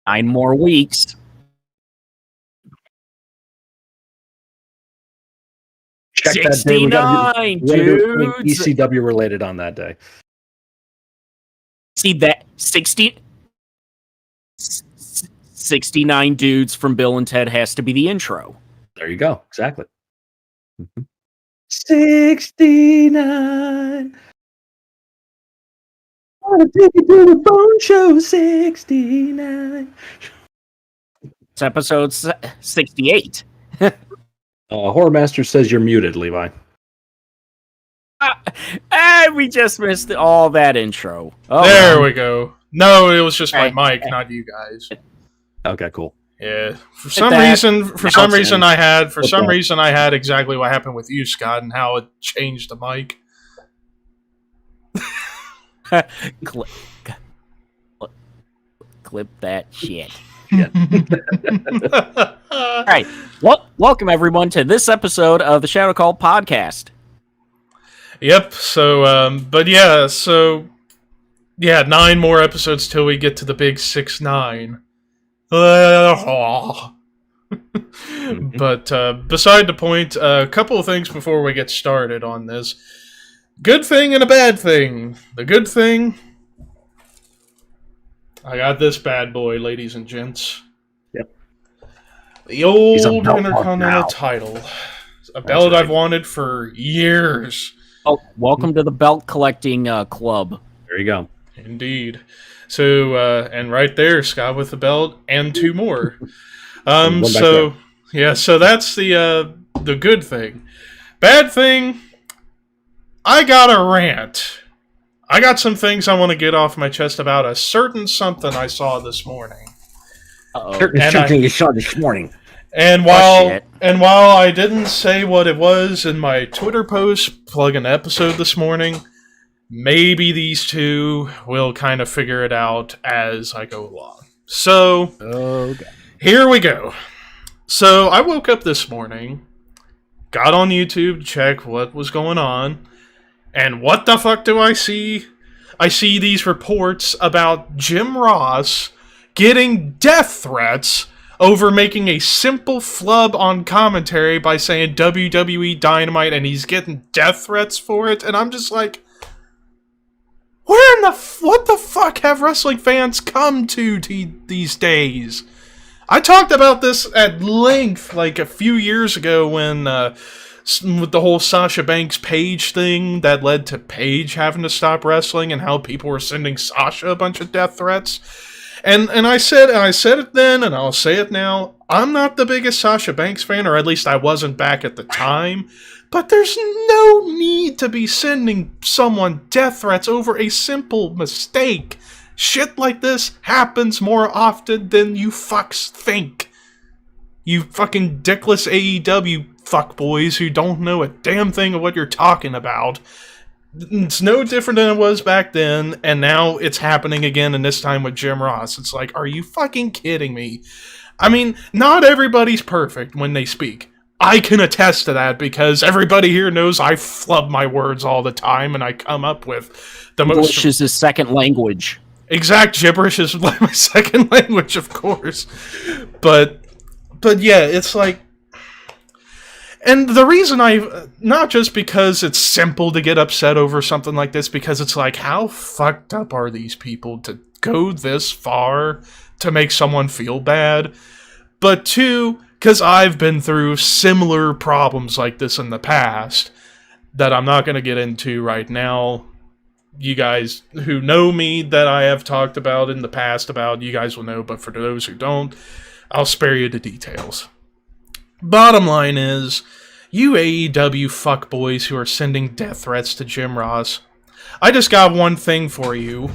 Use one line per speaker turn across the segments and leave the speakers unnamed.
9 more weeks.
Check
69
that day. We gotta do
dudes.
ECW related on that day.
See that 69 dudes from Bill and Ted has to be the intro.
There you go. Exactly. 69. Wanna take you to the bone show. 69.
It's episode 68.
Horror Master says you're muted, Levi.
We just missed all that intro.
Oh, there we go. No, it was just my mic, not you guys.
Okay, cool.
Yeah. For some reason I had exactly what happened with you, Scott, and how it changed the mic.
Clip that shit. Yeah. All right. Well, welcome everyone to this episode of the Shadow Call podcast.
Yep. So, 9 more episodes till we get to the big 6-9. But beside the point, a couple of things before we get started on this. Good thing and a bad thing. The good thing, I got this bad boy, ladies and gents.
Yep.
The old Intercontinental title. A belt I've wanted for years.
Oh, welcome to the belt collecting club.
There you go.
Indeed. So, and right there, Scott with the belt, and 2 more. So that's the good thing. Bad thing, I got a rant. I got some things I want to get off my chest about a certain something I saw this morning.
Something you saw this morning.
And while I didn't say what it was in my Twitter post, plug an episode this morning, maybe these two will kind of figure it out as I go along. So, Here we go. So, I woke up this morning, got on YouTube to check what was going on, and what the fuck do I see? I see these reports about Jim Ross getting death threats over making a simple flub on commentary by saying WWE Dynamite, and he's getting death threats for it, and I'm just like, what the fuck have wrestling fans come to these days? I talked about this at length like a few years ago when with the whole Sasha Banks Paige thing that led to Paige having to stop wrestling and how people were sending Sasha a bunch of death threats. And I said it then, and I'll say it now, I'm not the biggest Sasha Banks fan, or at least I wasn't back at the time, but there's no need to be sending someone death threats over a simple mistake. Shit like this happens more often than you fucks think. You fucking dickless AEW fuckboys who don't know a damn thing of what you're talking about. It's no different than it was back then, and now it's happening again, and this time with Jim Ross. It's like, are you fucking kidding me? I mean, not everybody's perfect when they speak. I can attest to that, because everybody here knows I flub my words all the time, and I come up with the most...
English is his second language.
Exact gibberish is my second language, of course. But yeah, it's like... And the reason not just because it's simple to get upset over something like this, because it's like, how fucked up are these people to go this far to make someone feel bad? But 2, because I've been through similar problems like this in the past that I'm not going to get into right now. You guys who know me that I have talked about in the past about, you guys will know, but for those who don't, I'll spare you the details. Bottom line is, you AEW fuckboys who are sending death threats to Jim Ross, I just got one thing for you,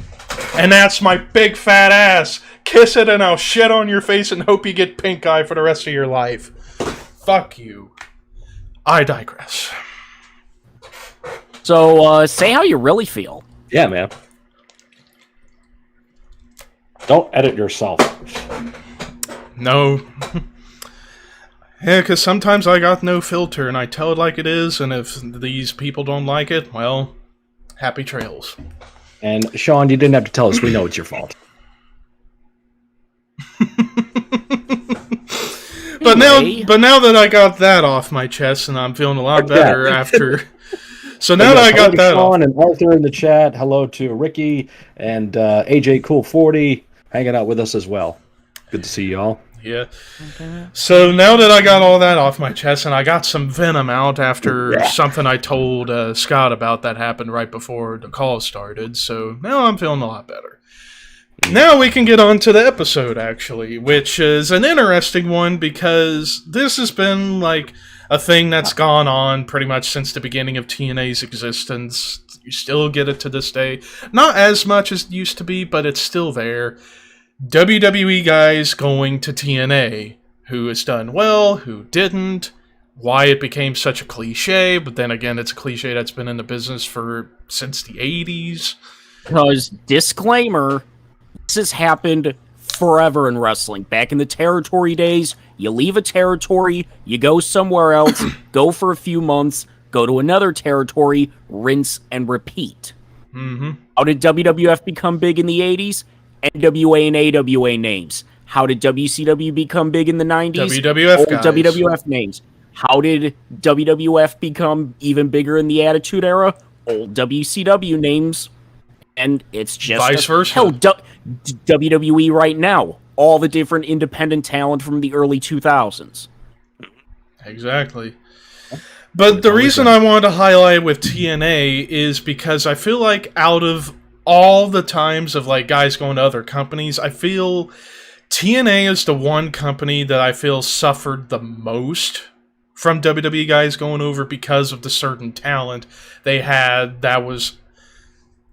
and that's my big fat ass. Kiss it and I'll shit on your face and hope you get pink eye for the rest of your life. Fuck you. I digress.
So, say how you really feel.
Yeah, man. Don't edit yourself.
No. Yeah, because sometimes I got no filter, and I tell it like it is, and if these people don't like it, well, happy trails.
And, Sean, you didn't have to tell us. We know it's your fault.
But now that I got that off my chest, and I'm feeling a lot better after. So now that I got that off.
Sean and Arthur in the chat. Hello to Ricky and AJ Cool 40 hanging out with us as well. Good to see y'all.
Yeah. So now that I got all that off my chest, and I got some venom out after something I told Scott about that happened right before the call started, so now I'm feeling a lot better. Now we can get on to the episode, actually, which is an interesting one because this has been like a thing that's gone on pretty much since the beginning of TNA's existence. You still get it to this day. Not as much as it used to be, but it's still there. WWE guys going to TNA. Who has done well, who didn't, why it became such a cliche, but then again, it's a cliche that's been in the business since the 80s.
Because, disclaimer, this has happened forever in wrestling. Back in the territory days, you leave a territory, you go somewhere else, go for a few months, go to another territory, rinse and repeat.
Mm-hmm.
How did WWF become big in the 80s? NWA and AWA names. How did WCW become big in the 90s?
WWF guys.
WWF names. How did WWF become even bigger in the Attitude Era? Old WCW names. And it's just...
Vice versa.
Hell, WWE right now. All the different independent talent from the early 2000s.
Exactly. But the reason I wanted to highlight with TNA is because I feel like out of all the times of like guys going to other companies, I feel TNA is the one company that I feel suffered the most from WWE guys going over because of the certain talent they had that was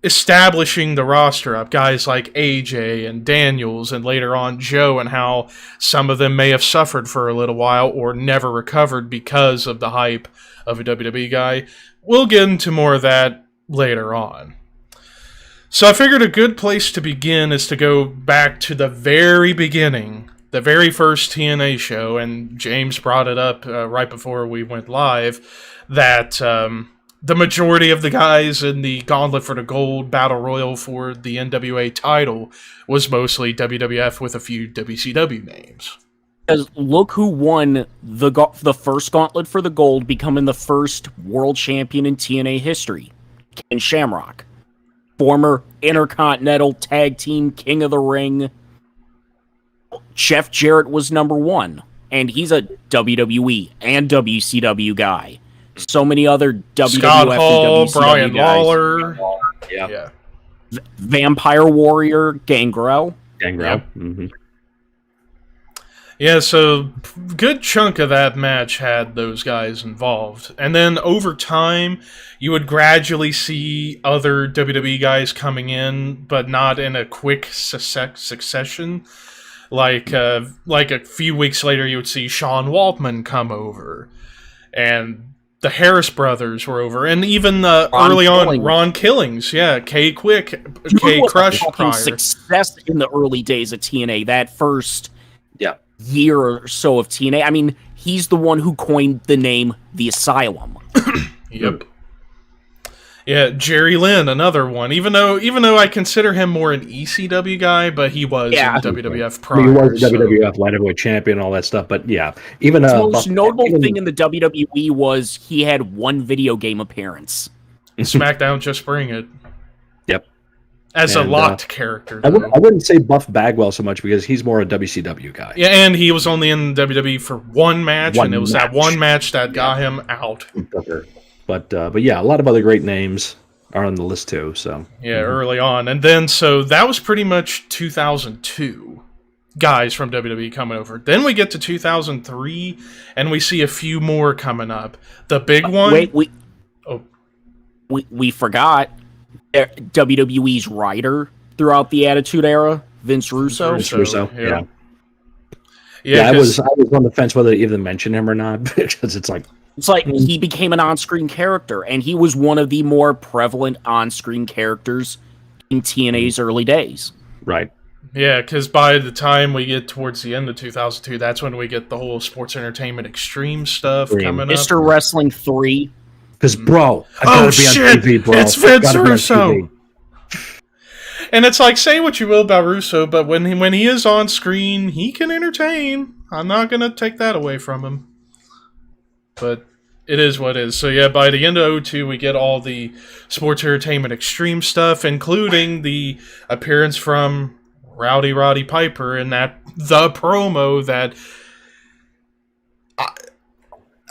establishing the roster of guys like AJ and Daniels and later on Joe, and how some of them may have suffered for a little while or never recovered because of the hype of a WWE guy. We'll get into more of that later on. So I figured a good place to begin is to go back to the very beginning, the very first TNA show, and James brought it up right before we went live, that the majority of the guys in the Gauntlet for the Gold Battle Royal for the NWA title was mostly WWF with a few WCW names.
Because look who won the first Gauntlet for the Gold, becoming the first world champion in TNA history. Ken Shamrock. Former Intercontinental Tag Team King of the Ring. Jeff Jarrett was number one, and he's a WWE and WCW guy. So many other WWF
Scott Hall,
and WCW
Brian
guys.
Lawler.
Yeah.
Vampire Warrior, Gangrel.
Gangrel.
Yep.
Mm-hmm.
Yeah, so good chunk of that match had those guys involved. And then over time, you would gradually see other WWE guys coming in, but not in a quick succession. Like a few weeks later, you would see Sean Waltman come over. And the Harris brothers were over. And even early on, Ron Killings. Yeah, K Quick, K Crush prior.
Success in the early days of TNA, that first... year or so of TNA. I mean, he's the one who coined the name The Asylum.
Yep. Yeah, Jerry Lynn, another one. Even though I consider him more an ECW guy, but he was in WWF prior.
He was WWF light heavyweight champion, all that stuff. But yeah, even
the most notable thing in the WWE was he had one video game appearance.
SmackDown Just Bring It.
Yep.
As a locked character.
I wouldn't say Buff Bagwell so much because he's more a WCW guy.
Yeah, and he was only in WWE for one match, and it was that one match that got him out.
But yeah, a lot of other great names are on the list too. So
yeah, early on, and then so that was pretty much 2002. Guys from WWE coming over. Then we get to 2003, and we see a few more coming up. The big one.
We forgot. WWE's writer throughout the Attitude Era, Vince Russo.
Yeah, I was on the fence whether to even mention him or not because it's like
he became an on-screen character, and he was one of the more prevalent on-screen characters in TNA's early days.
Right.
Yeah, because by the time we get towards the end of 2002, that's when we get the whole Sports Entertainment Extreme stuff coming up.
Mr. Wrestling 3.
Because, bro,
I gotta be on TV, bro. It's Vince Russo. And it's like, say what you will about Russo, but when he is on screen, he can entertain. I'm not going to take that away from him. But it is what it is. So yeah, by the end of 02, we get all the Sports Entertainment Extreme stuff, including the appearance from Rowdy Roddy Piper in the promo that...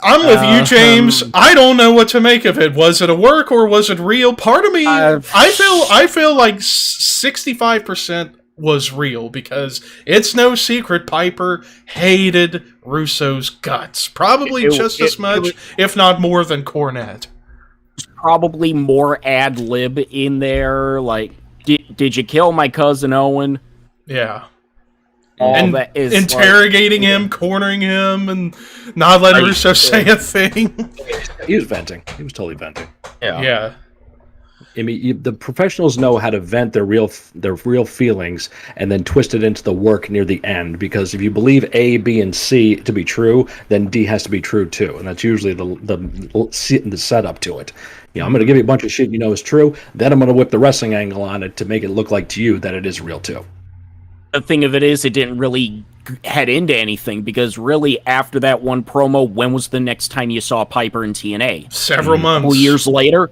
I'm with you, James. I don't know what to make of it. Was it a work or was it real? Part of me, I feel like 65% was real, because it's no secret Piper hated Russo's guts. Probably just as much, if not more, than Cornette.
Probably more ad lib in there. Like, did you kill my cousin Owen?
Yeah.
All that is
interrogating him, cornering him, and not letting Russo say a thing.
He was venting. He was totally venting.
Yeah.
I mean, the professionals know how to vent their real feelings and then twist it into the work near the end. Because if you believe A, B, and C to be true, then D has to be true too, and that's usually the setup to it. You know, I'm going to give you a bunch of shit you know is true, then I'm going to whip the wrestling angle on it to make it look like to you that it is real too.
The thing of it is, it didn't really head into anything, because really after that one promo, when was the next time you saw Piper in TNA?
Several months.
A couple years later.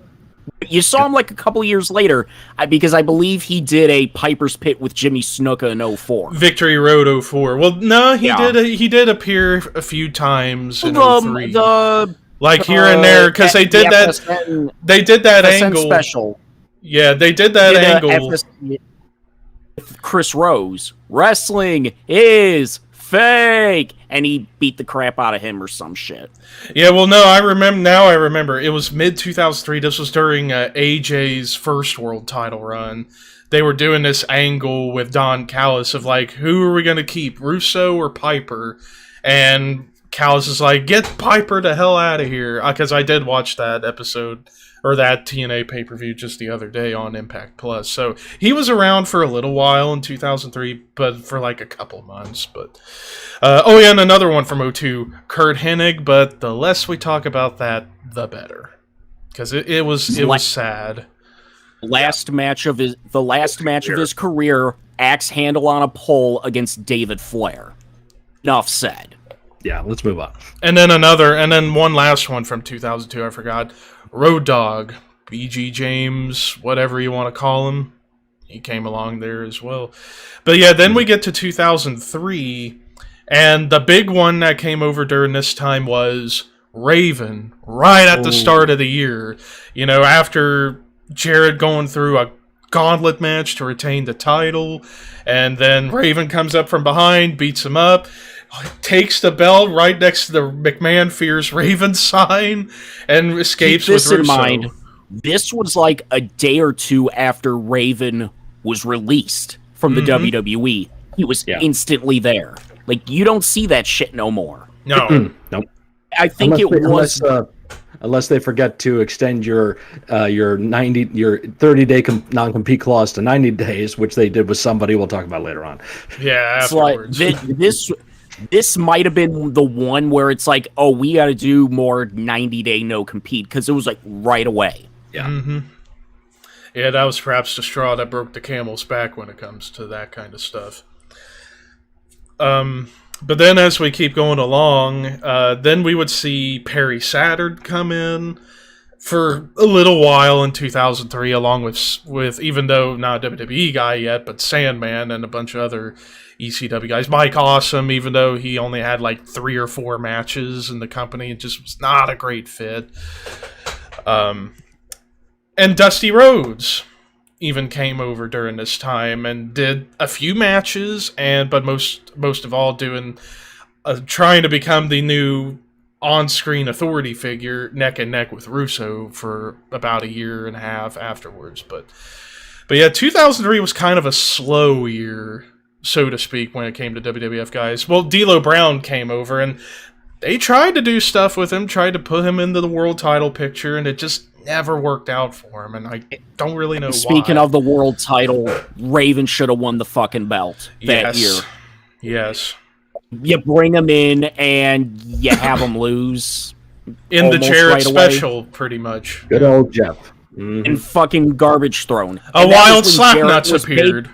You saw him like a couple years later, because I believe he did a Piper's Pit with Jimmy Snuka in 04.
Victory Road 04. Well, no, he did appear a few times in 03. Like here and there, because they did that angle.
Special.
Yeah, they did that angle.
Chris Rose, wrestling is fake, and he beat the crap out of him or some shit.
Yeah, well, no, I remember. It was mid-2003. This was during AJ's first world title run. They were doing this angle with Don Callis of, like, who are we going to keep, Russo or Piper? And Callis is like, get Piper the hell out of here. Because I did watch that episode, or that TNA pay-per-view just the other day on Impact Plus. So he was around for a little while in 2003, but for like a couple months. But and another one from 02, Kurt Hennig. But the less we talk about that, the better, because it was sad.
Last match of his career, axe handle on a pole against David Flair. Enough said.
Yeah, let's move on.
And then one last one from 2002. I forgot. Road Dogg, BG James, whatever you want to call him. He came along there as well. But yeah, then we get to 2003, and the big one that came over during this time was Raven, right at the start of the year. You know, after Jarrett going through a gauntlet match to retain the title, and then Raven comes up from behind, beats him up, takes the belt right next to the McMahon Fears Raven sign, and escapes with Russo. Keep this in mind.
This was like a day or two after Raven was released from the WWE. He was instantly there. Like, you don't see that shit no more.
No.
Nope.
I think
unless they forget to extend your 30-day non-compete clause to 90 days, which they did with somebody we'll talk about later on.
Yeah, afterwards.
Like, this might have been the one where it's like, oh, we got to do more 90-day no-compete, because it was like right away.
Yeah.
Mm-hmm. Yeah, that was perhaps the straw that broke the camel's back when it comes to that kind of stuff. But then as we keep going along, then we would see Perry Saturn come in for a little while in 2003, along with even though not a WWE guy yet, but Sandman and a bunch of other ECW guys. Mike Awesome, even though he only had like 3 or 4 matches in the company, it just was not a great fit. And Dusty Rhodes even came over during this time and did a few matches, but most of all doing trying to become the new on-screen authority figure, neck and neck with Russo for about a year and a half afterwards. But yeah, 2003 was kind of a slow year, so to speak, when it came to WWF guys. Well, D'Lo Brown came over, and they tried to do stuff with him, tried to put him into the world title picture, and it just never worked out for him, and I don't really know why.
Speaking of the world title, Raven should have won the fucking belt that year.
Yes.
You bring him in, and you have him lose.
In the Jarrett special, pretty much.
Good old Jeff.
and fucking garbage thrown.
A
And that
wild
was when Jarrett
Slapnuts
was
appeared.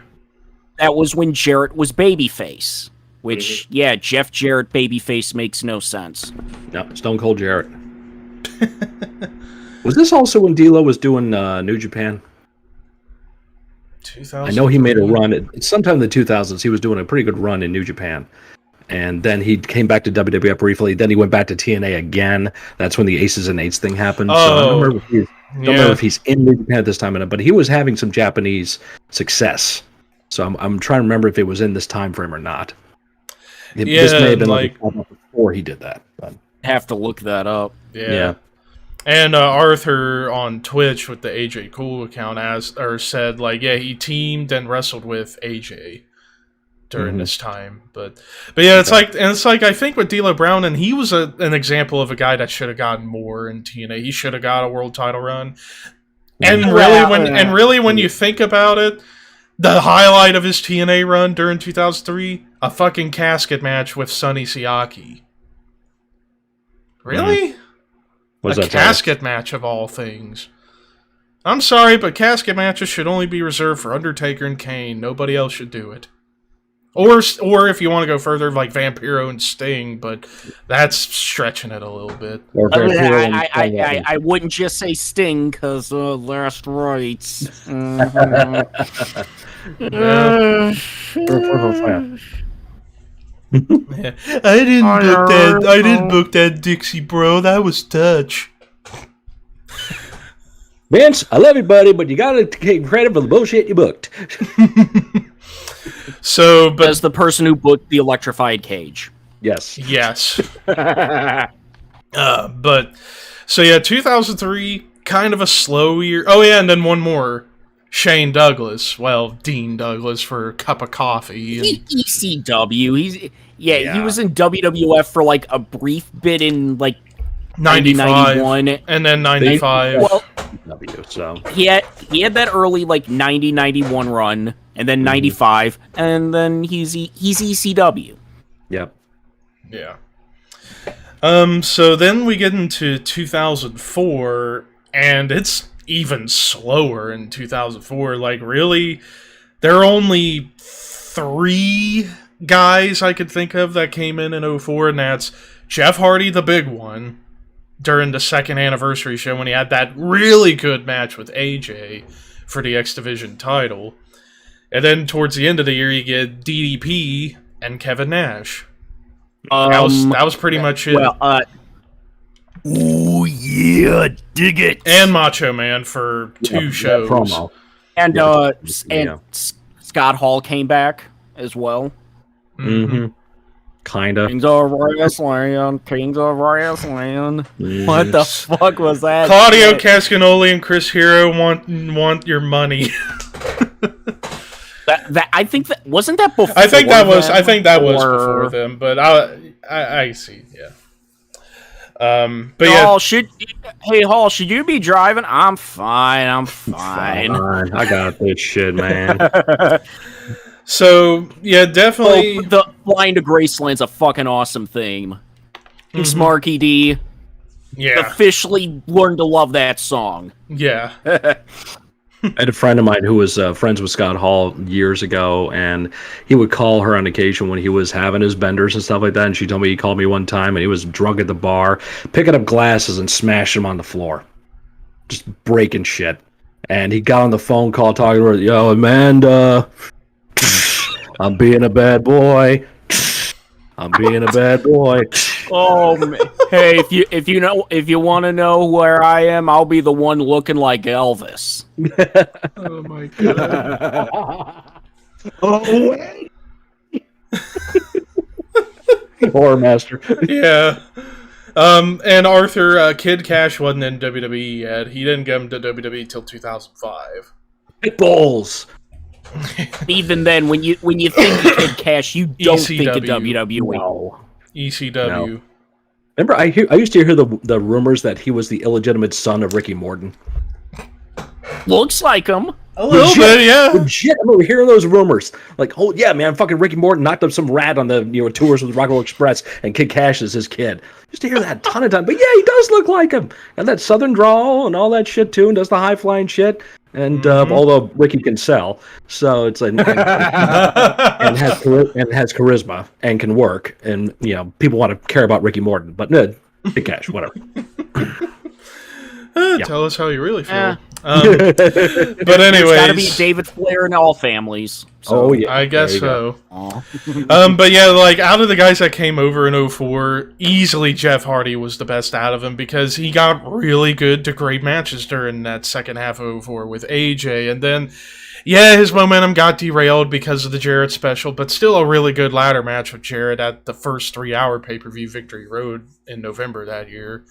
that was when Jarrett was babyface. Which, yeah, Jeff Jarrett babyface makes no sense.
No, Stone Cold Jarrett. Was this also when D'Lo was doing New Japan? I know he made a run. Sometime in the 2000s, he was doing a pretty good run in New Japan. And then he came back to WWF briefly. Then he went back to TNA again. That's when the Aces and Eights thing happened. So I don't remember if he's in New Japan at this time, but he was having some Japanese success. So I'm trying to remember if it was in this time frame or not. This may have been like before he did that. But.
Have to look that up.
Yeah. And Arthur on Twitch with the AJ Cool account said he teamed and wrestled with AJ during this time. But yeah, it's like I think with D'Lo Brown, and he was an example of a guy that should have gotten more in TNA. He should have got a world title run. And really, when you think about it, the highlight of his TNA run during 2003, a fucking casket match with Sonny Siaki. Really?
What
a casket match of all things. I'm sorry, but casket matches should only be reserved for Undertaker and Kane. Nobody else should do it. Or if you want to go further, like Vampiro and Sting, but that's stretching it a little bit.
I wouldn't just say Sting, because last rites.
Yeah. I didn't book that Dixie, bro. That was touch.
Vince, I love you, buddy, but you gotta take credit for the bullshit you booked.
But
as the person who booked the electrified cage.
Yes.
2003, kind of a slow year. Oh yeah, and then one more. Shane Douglas, Dean Douglas for a cup of coffee.
ECW. He was in WWF for like a brief bit in like
91 and then 95.
So
he had that early like 90-91 run, and then 95, and then he's ECW.
Yep.
Yeah. So then we get into 2004, and it's even slower in 2004. Like, really, there are only 3 guys I could think of that came in 04, and that's Jeff Hardy, the big one, during the second anniversary show when he had that really good match with AJ for the X Division title. And then towards the end of the year, you get DDP and Kevin Nash. That was pretty much it.
Oh yeah, dig it.
And Macho Man for 2 shows.
Promo.
And Scott Hall came back as well.
Mm-hmm. Kinda.
Kings of Wrestling. What the fuck was that?
Claudio Cascanoli and Chris Hero want your money.
I think that wasn't that before.
I think that was before them, but I see. Yeah. But
Hall, should you be driving? I'm fine.
I got this shit, man.
So yeah, definitely.
The Flying to Graceland's a fucking awesome theme. Thanks, Marky D.
Yeah.
Officially learned to love that song.
Yeah.
I had a friend of mine who was friends with Scott Hall years ago, and he would call her on occasion when he was having his benders and stuff like that, and she told me he called me one time, and he was drunk at the bar, picking up glasses and smashing them on the floor. Just breaking shit. And he got on the phone call talking to her, yo, Amanda, I'm being a bad boy.
Oh man. Hey, if you want to know where I am, I'll be the one looking like Elvis.
Oh my god.
Oh wait. Horror Master.
Yeah. And Arthur Kid Cash wasn't in WWE yet. He didn't get him to WWE till 2005.
Pitbulls.
Even then, when you think of Kid Cash, you don't think of WWE.
No.
ECW.
No. Remember, I used to hear the rumors that he was the illegitimate son of Ricky Morton.
Looks like him.
A little bit, yeah.
Legit. I'm over hearing those rumors. Like, oh yeah, man, fucking Ricky Morton knocked up some rat on the tours with Rock'n'Roll Express, and Kid Cash is his kid. Used to hear that a ton of times. But yeah, he does look like him. And that southern drawl and all that shit too, and does the high flying shit. And although Ricky can sell, so it's like and has charisma and can work, and people want to care about Ricky Morton, but no, Kid Cash, whatever.
Tell us how you really feel.
But
anyways,
it's got to be David Flair in all families. So.
I guess so. But yeah, like out of the guys that came over in 04, easily Jeff Hardy was the best out of them because he got really good to great matches during that second half of 04 with AJ, and then his momentum got derailed because of the Jarrett special, but still a really good ladder match with Jarrett at the first 3-hour pay-per-view Victory Road in November that year.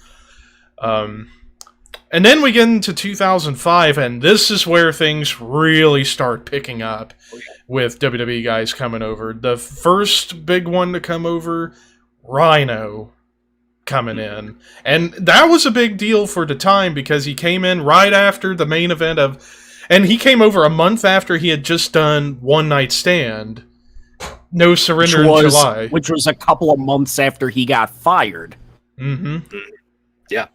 And then we get into 2005, and this is where things really start picking up with WWE guys coming over. The first big one to come over, Rhino coming in. And that was a big deal for the time because he came in right after the main event and he came over a month after he had just done One Night Stand. No Surrender in July.
Which was a couple of months after he got fired.
Mm-hmm.
Yeah.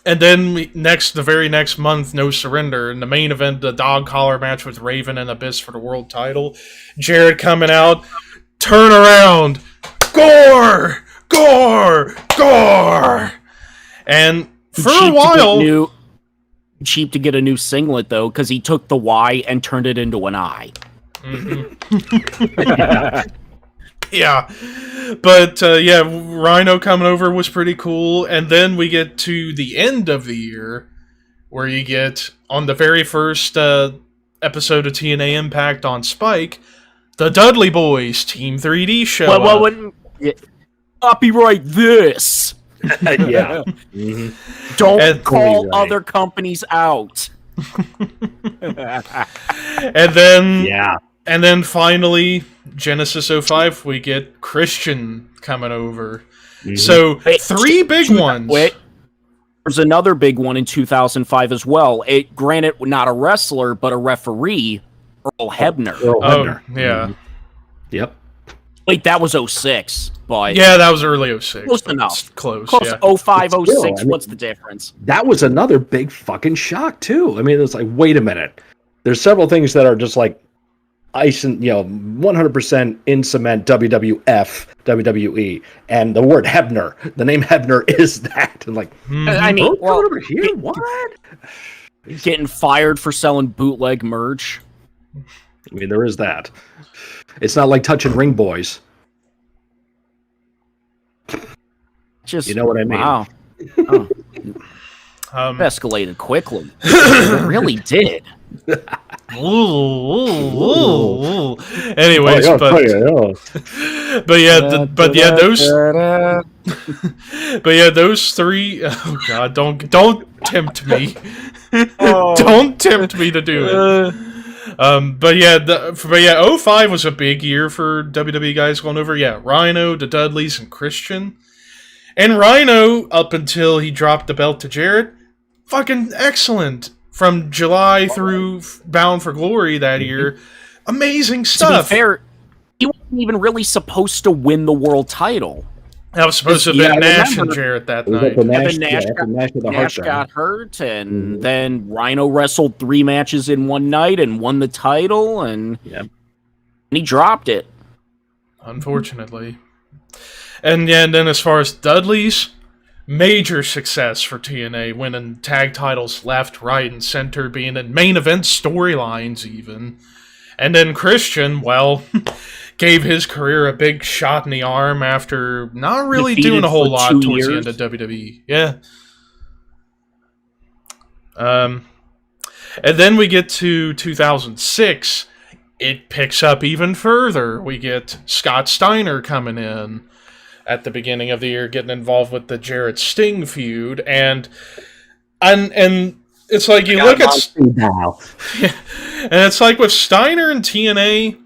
And then the very next month, No Surrender. In the main event, the dog collar match with Raven and Abyss for the world title. Jarrett coming out, turn around, gore, gore, gore. And for a while...
Cheap to get a new singlet, though, because he took the Y and turned it into an I.
Mm-hmm. Yeah. But, Rhino coming over was pretty cool. And then we get to the end of the year, where you get, on the very first episode of TNA Impact on Spike, the Dudley Boys Team 3D show up.
Copyright this!
Yeah.
Don't call other companies out.
And then finally, Genesis 05, we get Christian coming over. Mm-hmm. So, 3 big ones.
There's another big one in 2005 as well. Granted, not a wrestler, but a referee, Earl Hebner.
Earl Hebner.
Yeah.
Mm-hmm. Yep.
Wait, that was 06, but...
Yeah, that was early 06.
Close enough.
Close,
yeah. 05, 06,
Still,
what's the difference?
That was another big fucking shock, too. I mean, it's like, wait a minute. There's several things that are just like, ice and 100% in cement WWF WWE, and the word Hebner, the name Hebner is that, and like,
I mean,
over here, what?
Getting fired for selling bootleg merch.
I mean, there is that. It's not like touching Ring Boys.
Just,
you know what I mean?
Wow. Escalated quickly. It really did.
Anyways, those 3. Oh God, don't tempt me. Don't tempt me to do it. 05 was a big year for WWE guys going over. Yeah, Rhino, the Dudleys, and Christian. And Rhino, up until he dropped the belt to Jarrett, fucking excellent. From July through Bound for Glory that year. Amazing stuff.
To be fair, he wasn't even really supposed to win the world title.
That was supposed to have been Nash and Jarrett that night.
Nash got hurt, and then Rhino wrestled 3 matches in one night and won the title, and he dropped it.
Unfortunately. And then as far as Dudley's, major success for TNA, winning tag titles left, right, and center, being in main event storylines even. And then Christian, gave his career a big shot in the arm after not really doing a whole lot towards the end of WWE. Yeah. And then we get to 2006. It picks up even further. We get Scott Steiner coming in at the beginning of the year, getting involved with the Jarrett Sting feud, and it's like you look at and it's like with Steiner and TNA,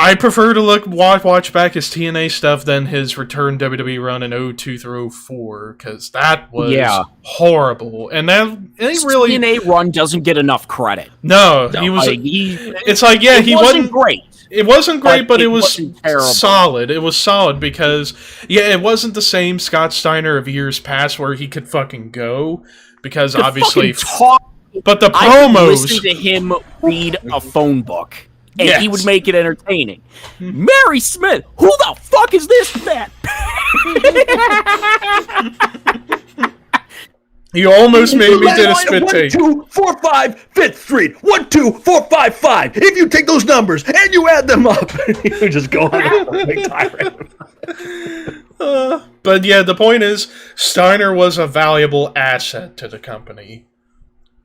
I prefer to watch back his TNA stuff than his return WWE run in 02 through 04, because that was horrible. And that
his
really
TNA run doesn't get enough credit.
No, he was. It's like he wasn't
great.
It wasn't great, but it was
terrible.
solid. It was solid because it wasn't the same Scott Steiner of years past where he could fucking go, because obviously. But the promos.
I would listen to him read a phone book. And he would make it entertaining. Mary Smith, who the fuck is this fat?
You almost made me did a spit take.
1245 5th Street. 12455. If you take those numbers and you add them up, you just go on a big tirade.
But yeah, the point is, Steiner was a valuable asset to the company,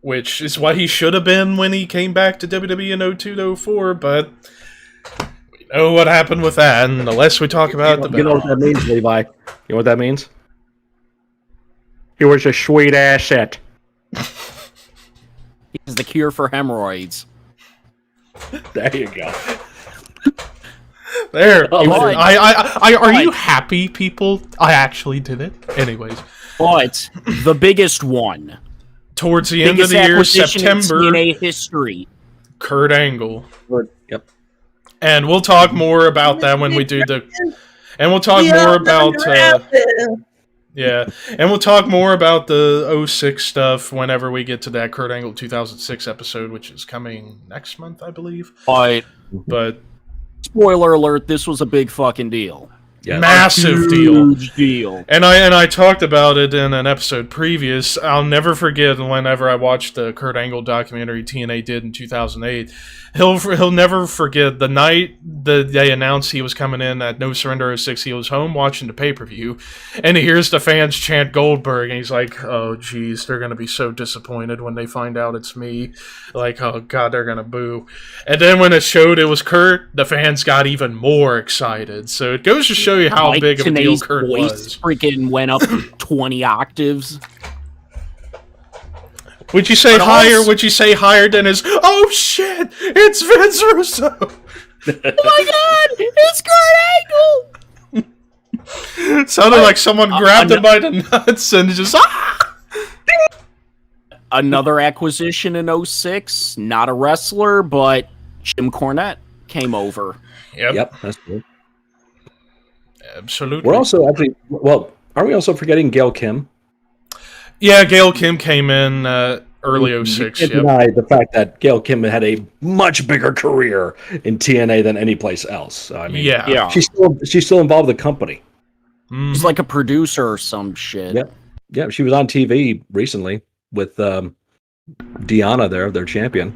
which is what he should have been when he came back to WWE in 02-04, but we know what happened with that, and the less we talk about it, the better.
You know what that means, Levi? You know what that means? He was a sweet asset.
He's the cure for hemorrhoids.
There you go.
There. Are you happy, people? I actually did it. Anyways.
But the biggest one.
Towards the end of the year, September,
TNA history.
Kurt Angle.
Yep.
And we'll talk more about that when we do the. And we'll talk more about. And we'll talk more about the 06 stuff whenever we get to that Kurt Angle 2006 episode, which is coming next month, I believe. But
spoiler alert: this was a big fucking deal.
Yeah, massive
deal.
And I talked about it in an episode previous. I'll never forget whenever I watched the Kurt Angle documentary TNA did in 2008. He'll never forget the night that they announced he was coming in at No Surrender 06. He was home watching the pay-per-view, and he hears the fans chant Goldberg, and he's like, "Oh, geez, they're gonna be so disappointed when they find out it's me. Like, oh god, they're gonna boo." And then when it showed it was Kurt, the fans got even more excited. So it goes to show you how big of a deal Kurt was.
Freaking went up 20 octaves.
Would you say higher? Would you say higher than his? Oh shit! It's Vince Russo.
Oh my god! It's Kurt
Angle. It sounded like someone grabbed him by the nuts and just
Another acquisition in 06. Not a wrestler, but Jim Cornette came over.
Yep, that's good.
Absolutely.
We're also actually aren't we also forgetting Gail Kim?
Yeah, Gail Kim came in early 06.
You can't deny the fact that Gail Kim had a much bigger career in TNA than any place else. I mean,
yeah.
She's still involved with the company.
She's like a producer or some shit.
Yeah. She was on TV recently with Deanna there, their champion.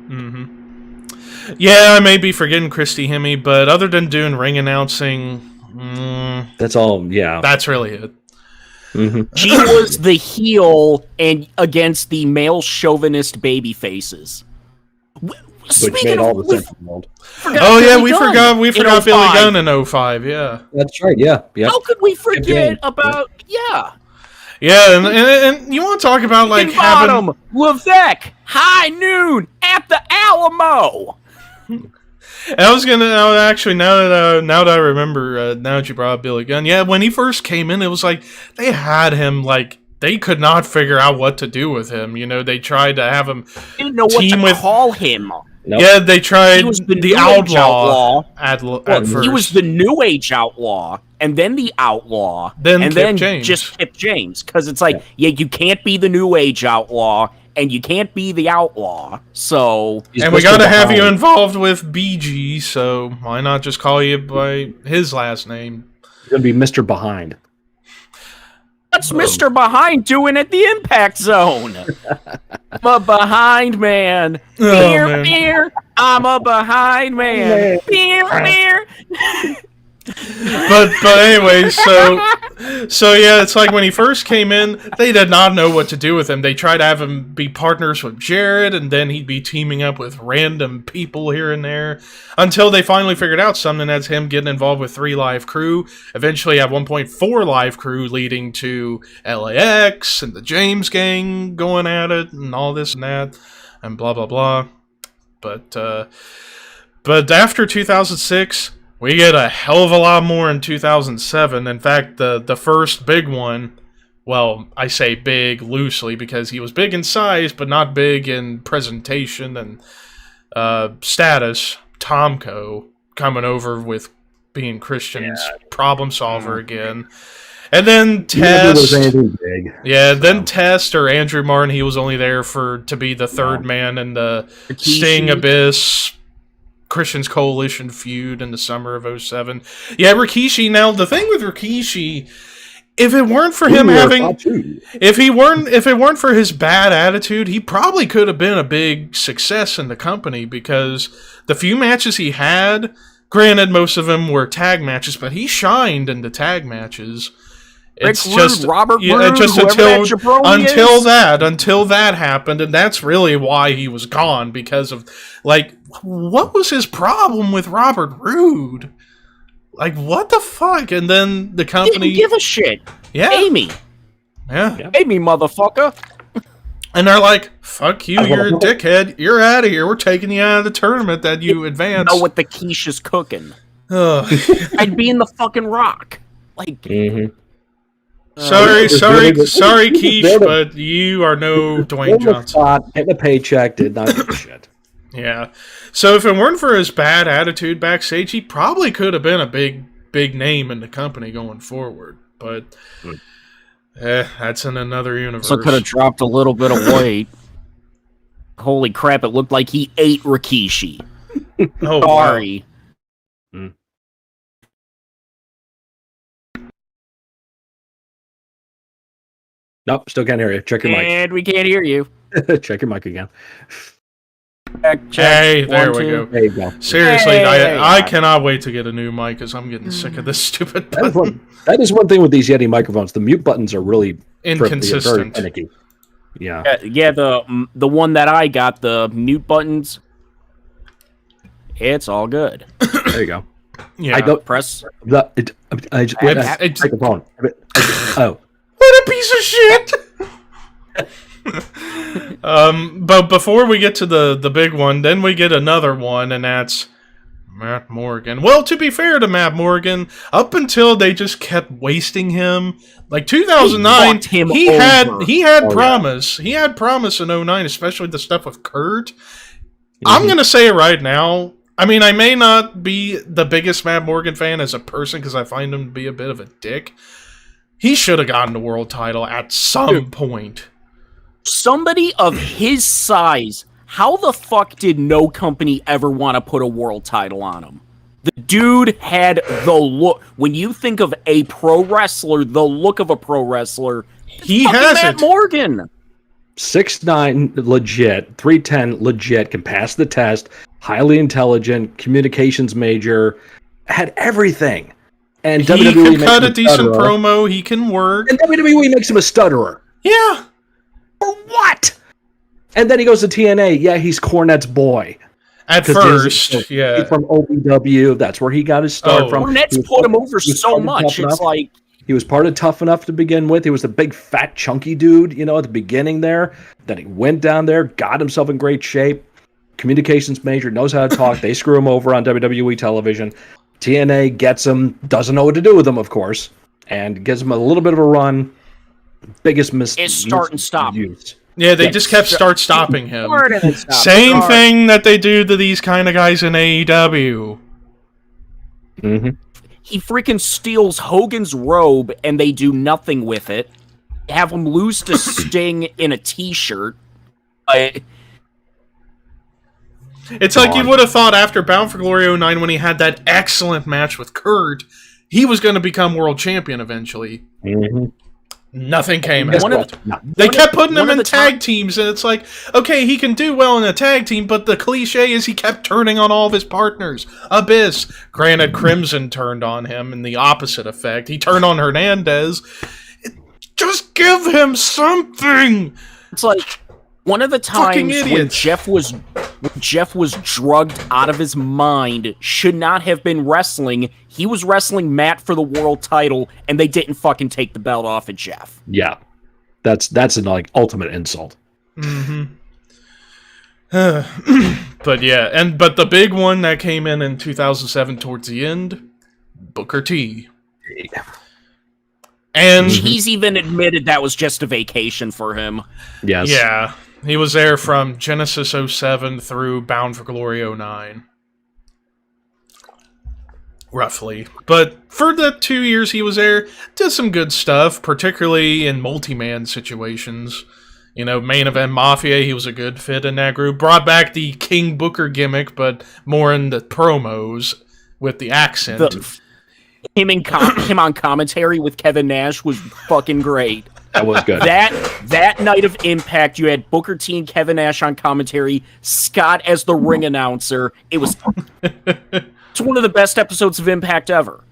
Mm-hmm. Yeah, I may be forgetting Christy Hemme, but other than doing ring announcing,
that's all. Yeah,
that's really it.
Mm-hmm.
She was the heel and against the male chauvinist baby faces.
Which made all the sense in the world.
We forgot Billy Gunn in 05, yeah.
That's right, yeah.
How could we forget about, Yeah,
and you want to talk about like having...
Levesque, high noon, at the Alamo!
And I was gonna actually now that I remember now that you brought up Billy Gunn, when he first came in, it was like they had him like they could not figure out what to do with him. You know, they tried to have him
didn't know what to call him.
Nope. Yeah, they tried
he was
the outlaw at first.
He was the New Age outlaw, and then the outlaw,
then James.
Just Kip James, because it's like you can't be the New Age outlaw. And you can't be the outlaw, so...
And we gotta have you involved with BG, so why not just call you by his last name?
You're gonna be Mr. Behind.
What's Mr. Behind doing at the Impact Zone? I'm a behind man. Beer. I'm a behind man. Beer.
But anyway, so yeah, it's like when he first came in, they did not know what to do with him. They tried to have him be partners with Jarrett, and then he'd be teaming up with random people here and there, until they finally figured out something. That's him getting involved with 3 Live Crew. Eventually, at 1.4 Live Crew, leading to LAX and the James Gang going at it, and all this and that, and blah blah blah. But But after 2006, we get a hell of a lot more in 2007. In fact, the first big one, well, I say big loosely because he was big in size, but not big in presentation and status. Tomko coming over with being Christian's problem solver again. And then Test. Then Test or Andrew Martin, he was only there to be the third man in the Sting Abyss Christian's Coalition feud in the summer of 07. Yeah, Rikishi. Now the thing with Rikishi, if it weren't for him if it weren't for his bad attitude, he probably could have been a big success in the company because the few matches he had, granted most of them were tag matches, but he shined in the tag matches. It's
Rick
just
Rude, Robert Roode,
just
until
that happened, and that's really why he was gone, because of what was his problem with Robert Roode? What the fuck? And then the company
didn't give a shit.
Yeah,
Amy.
Yeah,
Amy, motherfucker.
And they're like, "Fuck you, you're a dickhead. You're out of here. We're taking you out of the tournament that you advanced."
Know what the quiche is cooking? I'd be in the fucking Rock.
Sorry, Quiche, but you are no Dwayne Johnson.
Getting a paycheck, did not give a shit.
Yeah. So if it weren't for his bad attitude backstage, he probably could have been a big name in the company going forward. But that's in another universe.
So could have dropped a little bit of weight. Holy crap! It looked like he ate Rikishi.
Oh,
sorry.
Wow. Nope, still can't hear you. Check your mic.
And we can't hear you.
Check your mic again.
Check.
Hey, there we go.
There you go.
Seriously, I cannot wait to get a new mic because I'm getting sick of this stupid button.
That is one thing with these Yeti microphones. The mute buttons are really
inconsistent.
Very finicky. Yeah.
The one that I got, the mute buttons, it's all good.
There you go.
Yeah.
I don't
press
the microphone. Oh.
What a piece of shit! But before we get to the big one, then we get another one, and that's Matt Morgan. Well, to be fair to Matt Morgan, up until they just kept wasting him, 2009, he had promise. Yeah. He had promise in 09, especially the stuff with Kurt. I'm gonna say it right now. I mean, I may not be the biggest Matt Morgan fan as a person because I find him to be a bit of a dick. He should have gotten the world title at some point.
Somebody of his size, how the fuck did no company ever want to put a world title on him? The dude had the look. When you think of a pro wrestler, the look of a pro wrestler,
he has
Matt Morgan.
6'9", legit. 310, legit. Can pass the test. Highly intelligent. Communications major. Had everything. And
he
WWE
can cut a decent promo. He can work.
And WWE makes him a stutterer.
Yeah.
For what? And then he goes to TNA. Yeah, he's Cornette's boy.
At first,
he's from OVW. That's where he got his start from.
Cornette's put him over so much. It's like...
He was part of Tough Enough to begin with. He was the big, fat, chunky dude, at the beginning there. Then he went down there, got himself in great shape. Communications major, knows how to talk. They screw him over on WWE television. TNA gets him, doesn't know what to do with him, of course, and gives him a little bit of a run. Biggest mistake.
It's start and stop.
Yeah, they just kept stopping him. Same thing that they do to these kind of guys in AEW.
Mm-hmm.
He freaking steals Hogan's robe, and they do nothing with it. Have him lose to Sting in a T-shirt.
It's like you would have thought after Bound for Glory 09 when he had that excellent match with Kurt, he was going to become world champion eventually.
Mm-hmm.
Nothing came out. They kept putting him in tag teams, and it's like, okay, he can do well in a tag team, but the cliche is he kept turning on all of his partners. Abyss. Granted, Crimson turned on him in the opposite effect. He turned on Hernandez. Just give him something!
It's like... One of the times when Jeff was drugged out of his mind should not have been wrestling. He was wrestling Matt for the world title, and they didn't fucking take the belt off of Jeff.
Yeah, that's an ultimate insult.
Mm-hmm. But yeah, but the big one that came in 2007 towards the end, Booker T. And
He's even admitted that was just a vacation for him.
Yes.
yeah, he was there from Genesis '07 through Bound for Glory '09. Roughly. But for the 2 years he was there, did some good stuff, particularly in multi-man situations. You know, main event Mafia, he was a good fit in that group. Brought back the King Booker gimmick, but more in the promos with the accent.
Him on commentary with Kevin Nash was fucking great.
That was good.
That night of Impact, you had Booker T and Kevin Nash on commentary, Scott as the ring announcer. It was it's one of the best episodes of Impact ever.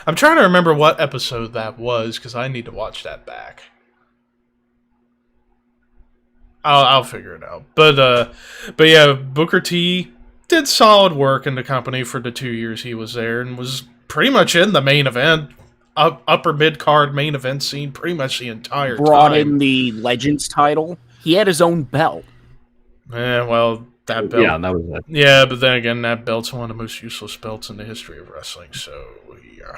I'm trying to remember what episode that was, because I need to watch that back. I'll figure it out. But yeah, Booker T did solid work in the company for the 2 years he was there, and was pretty much in the main event, upper mid-card main event scene pretty much the entire time.
Brought in the Legends title. He had his own belt.
Well, that belt.
Yeah, that was it.
Yeah, but then again, that belt's one of the most useless belts in the history of wrestling, so yeah.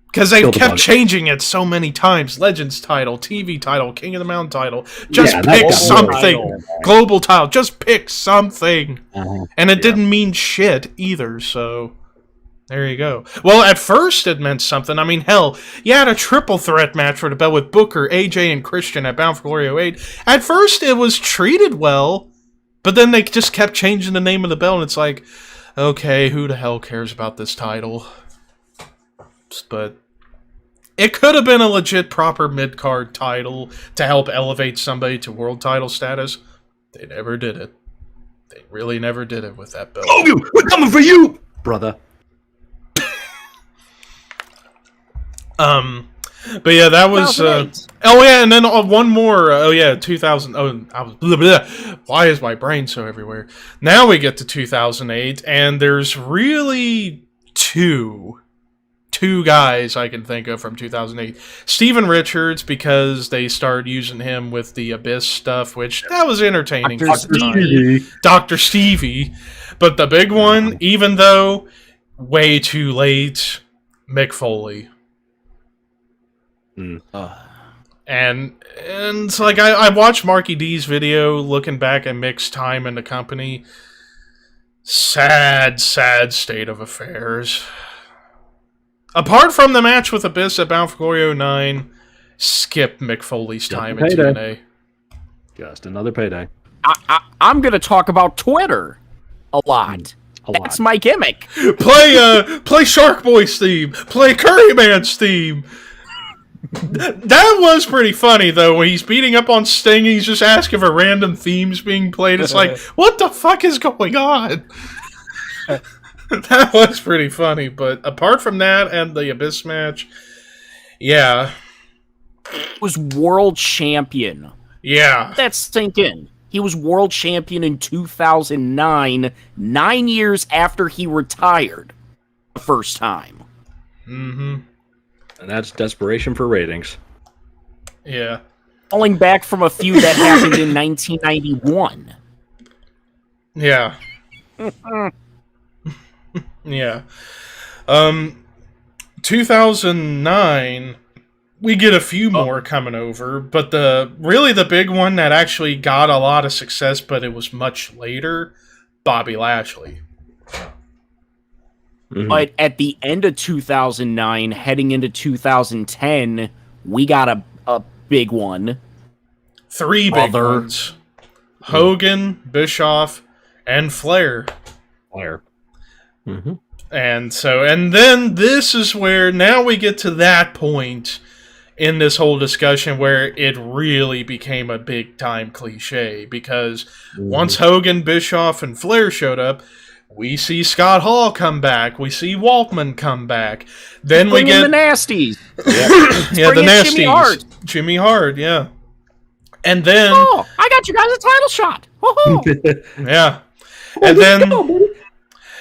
Because they kept changing it so many times. Legends title, TV title, King of the Mountain title. Just pick something. Global title. Just pick something. And it didn't mean shit either, so there you go. Well, at first it meant something. I mean, hell, you had a triple threat match for the belt with Booker, AJ, and Christian at Bound for Glory 08. At first it was treated well, but then they just kept changing the name of the belt, and it's like, okay, who the hell cares about this title? But it could have been a legit proper mid-card title to help elevate somebody to world title status. They never did it. They really never did it with that belt.
Logan, we're coming for you, brother.
But yeah, that was. Oh yeah, and then one more. 2000. Oh, I was. Blah, blah. Why is my brain so everywhere? Now we get to 2008, and there's really two guys I can think of from 2008. Steven Richards, because they started using him with the Abyss stuff, which that was entertaining. Dr. Stevie. But the big one, even though way too late, Mick Foley. And it's like I watched Marky D's video looking back at Mick's time in the company. Sad state of affairs. Apart from the match with Abyss at Bound for Glory 09, skip Mick Foley's time at TNA.
Just another payday.
I'm going to talk about Twitter a lot. That's my gimmick.
Play Shark Boy's theme. Play Curryman's theme. That was pretty funny, though, when he's beating up on Sting, he's just asking for random themes being played. It's like, what the fuck is going on? That was pretty funny, but apart from that and the Abyss match, yeah.
He was world champion.
Yeah.
That's sink in. He was world champion in 2009, 9 years after he retired the first time.
Mm-hmm.
And that's desperation for ratings.
Yeah.
Falling back from a feud that happened in 1991.
Yeah. Yeah. 2009, we get a few more coming over, but the big one that actually got a lot of success, but it was much later, Bobby Lashley.
Mm-hmm.
But at the end of 2009, heading into 2010, we got a big one.
Three big ones. Hogan, Bischoff, and Flair.
Mm-hmm.
And then this is where now we get to that point in this whole discussion where it really became a big time cliche, because once Hogan, Bischoff, and Flair showed up, we see Scott Hall come back. We see Waltman come back. Then we get
the Nasties.
Yeah, the Nasties. Jimmy Hart, yeah. And then
I got you guys a title shot.
Yeah.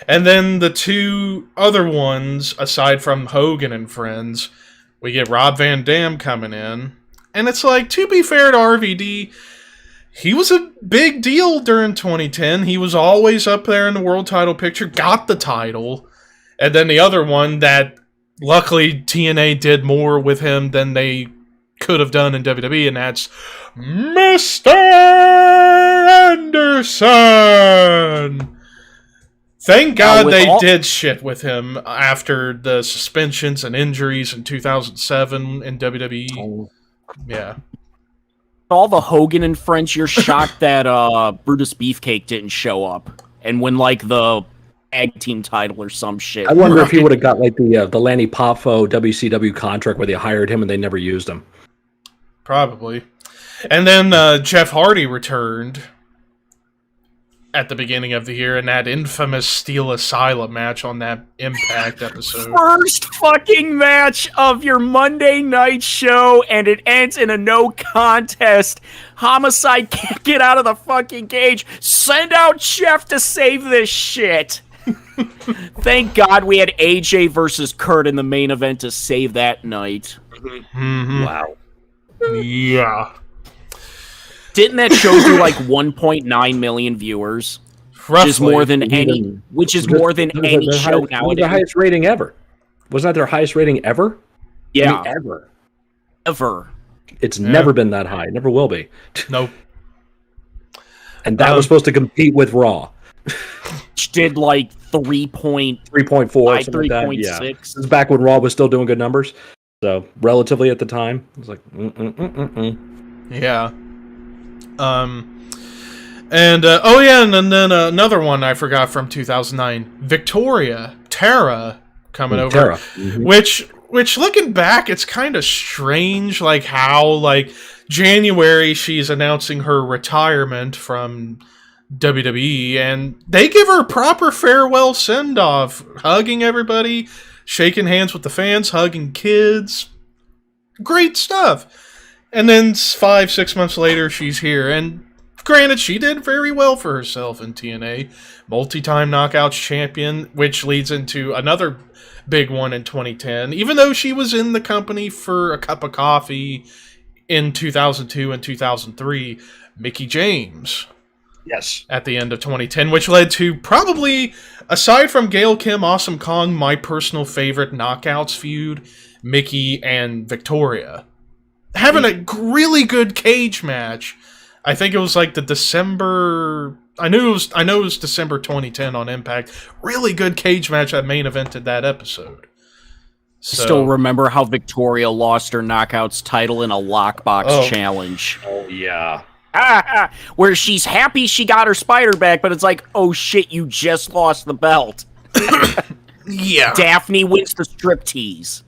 And then the two other ones, aside from Hogan and friends, we get Rob Van Dam coming in. And it's like, to be fair to RVD, he was a big deal during 2010. He was always up there in the world title picture, got the title. And then the other one that, luckily, TNA did more with him than they could have done in WWE, and that's Mr. Anderson! Thank God they did shit with him after the suspensions and injuries in 2007 in WWE.
Oh.
Yeah.
All the Hogan and friends, you're shocked that Brutus Beefcake didn't show up and win like the tag team title or some shit.
I wonder if he would have got like the Lanny Poffo WCW contract where they hired him and they never used him.
Probably. And then Jeff Hardy returned at the beginning of the year in that infamous Steel Asylum match on that Impact episode.
First fucking match of your Monday night show, and it ends in a no contest. Homicide can't get out of the fucking cage. Send out Jeff to save this shit. Thank God we had AJ versus Kurt in the main event to save that night.
Mm-hmm.
Wow.
Yeah.
Didn't that show do like 1.9 million viewers?
Roughly.
Which is more than any show nowadays.
It was their highest rating ever. Wasn't that their highest rating ever?
Yeah.
I mean,
Ever.
It's never been that high. It never will be.
Nope.
And that was supposed to compete with Raw.
Which did like 3.4,
3.4, something like that.
3.6.
Yeah. This is back when Raw was still doing good numbers. So, relatively at the time, it was like,
Yeah. And then another one I forgot from 2009, Victoria, Tara, coming over.
Tara. Mm-hmm.
Which looking back, it's kind of strange, like how, like, January she's announcing her retirement from WWE, and they give her a proper farewell send-off, hugging everybody, shaking hands with the fans, hugging kids. Great stuff. And then 5-6 months later, she's here. And granted, she did very well for herself in TNA. Multi-time Knockouts champion, which leads into another big one in 2010. Even though she was in the company for a cup of coffee in 2002 and 2003, Mickie James.
Yes.
At the end of 2010, which led to probably, aside from Gail Kim, Awesome Kong, my personal favorite Knockouts feud, Mickie and Victoria. Having a really good cage match. I think it was like the December... I know it was December 2010 on Impact. Really good cage match that main evented that episode. So,
Still remember how Victoria lost her Knockouts title in a lockbox challenge.
Oh, yeah.
Where she's happy she got her spider back, but it's like, oh shit, you just lost the belt.
Yeah.
Daphne wins the striptease.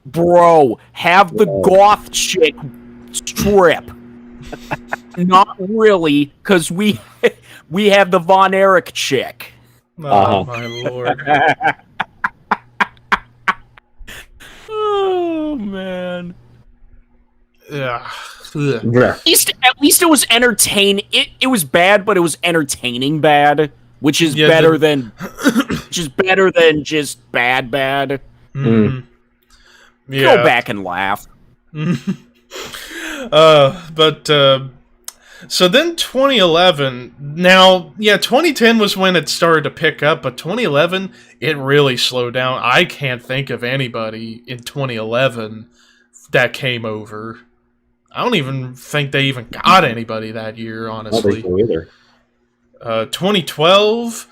Bro, have the goth chick strip. Not really, because we have the Von Erich chick.
Oh, my lord.
Oh, man.
Yeah.
At least it was entertaining. It was bad, but it was entertaining bad, which is better than just bad.
Mm.
Yeah. Go back and laugh.
So then 2011. Now, yeah, 2010 was when it started to pick up, but 2011 it really slowed down. I can't think of anybody in 2011 that came over. I don't even think they even got anybody that year, honestly.
I don't think so either.
2012,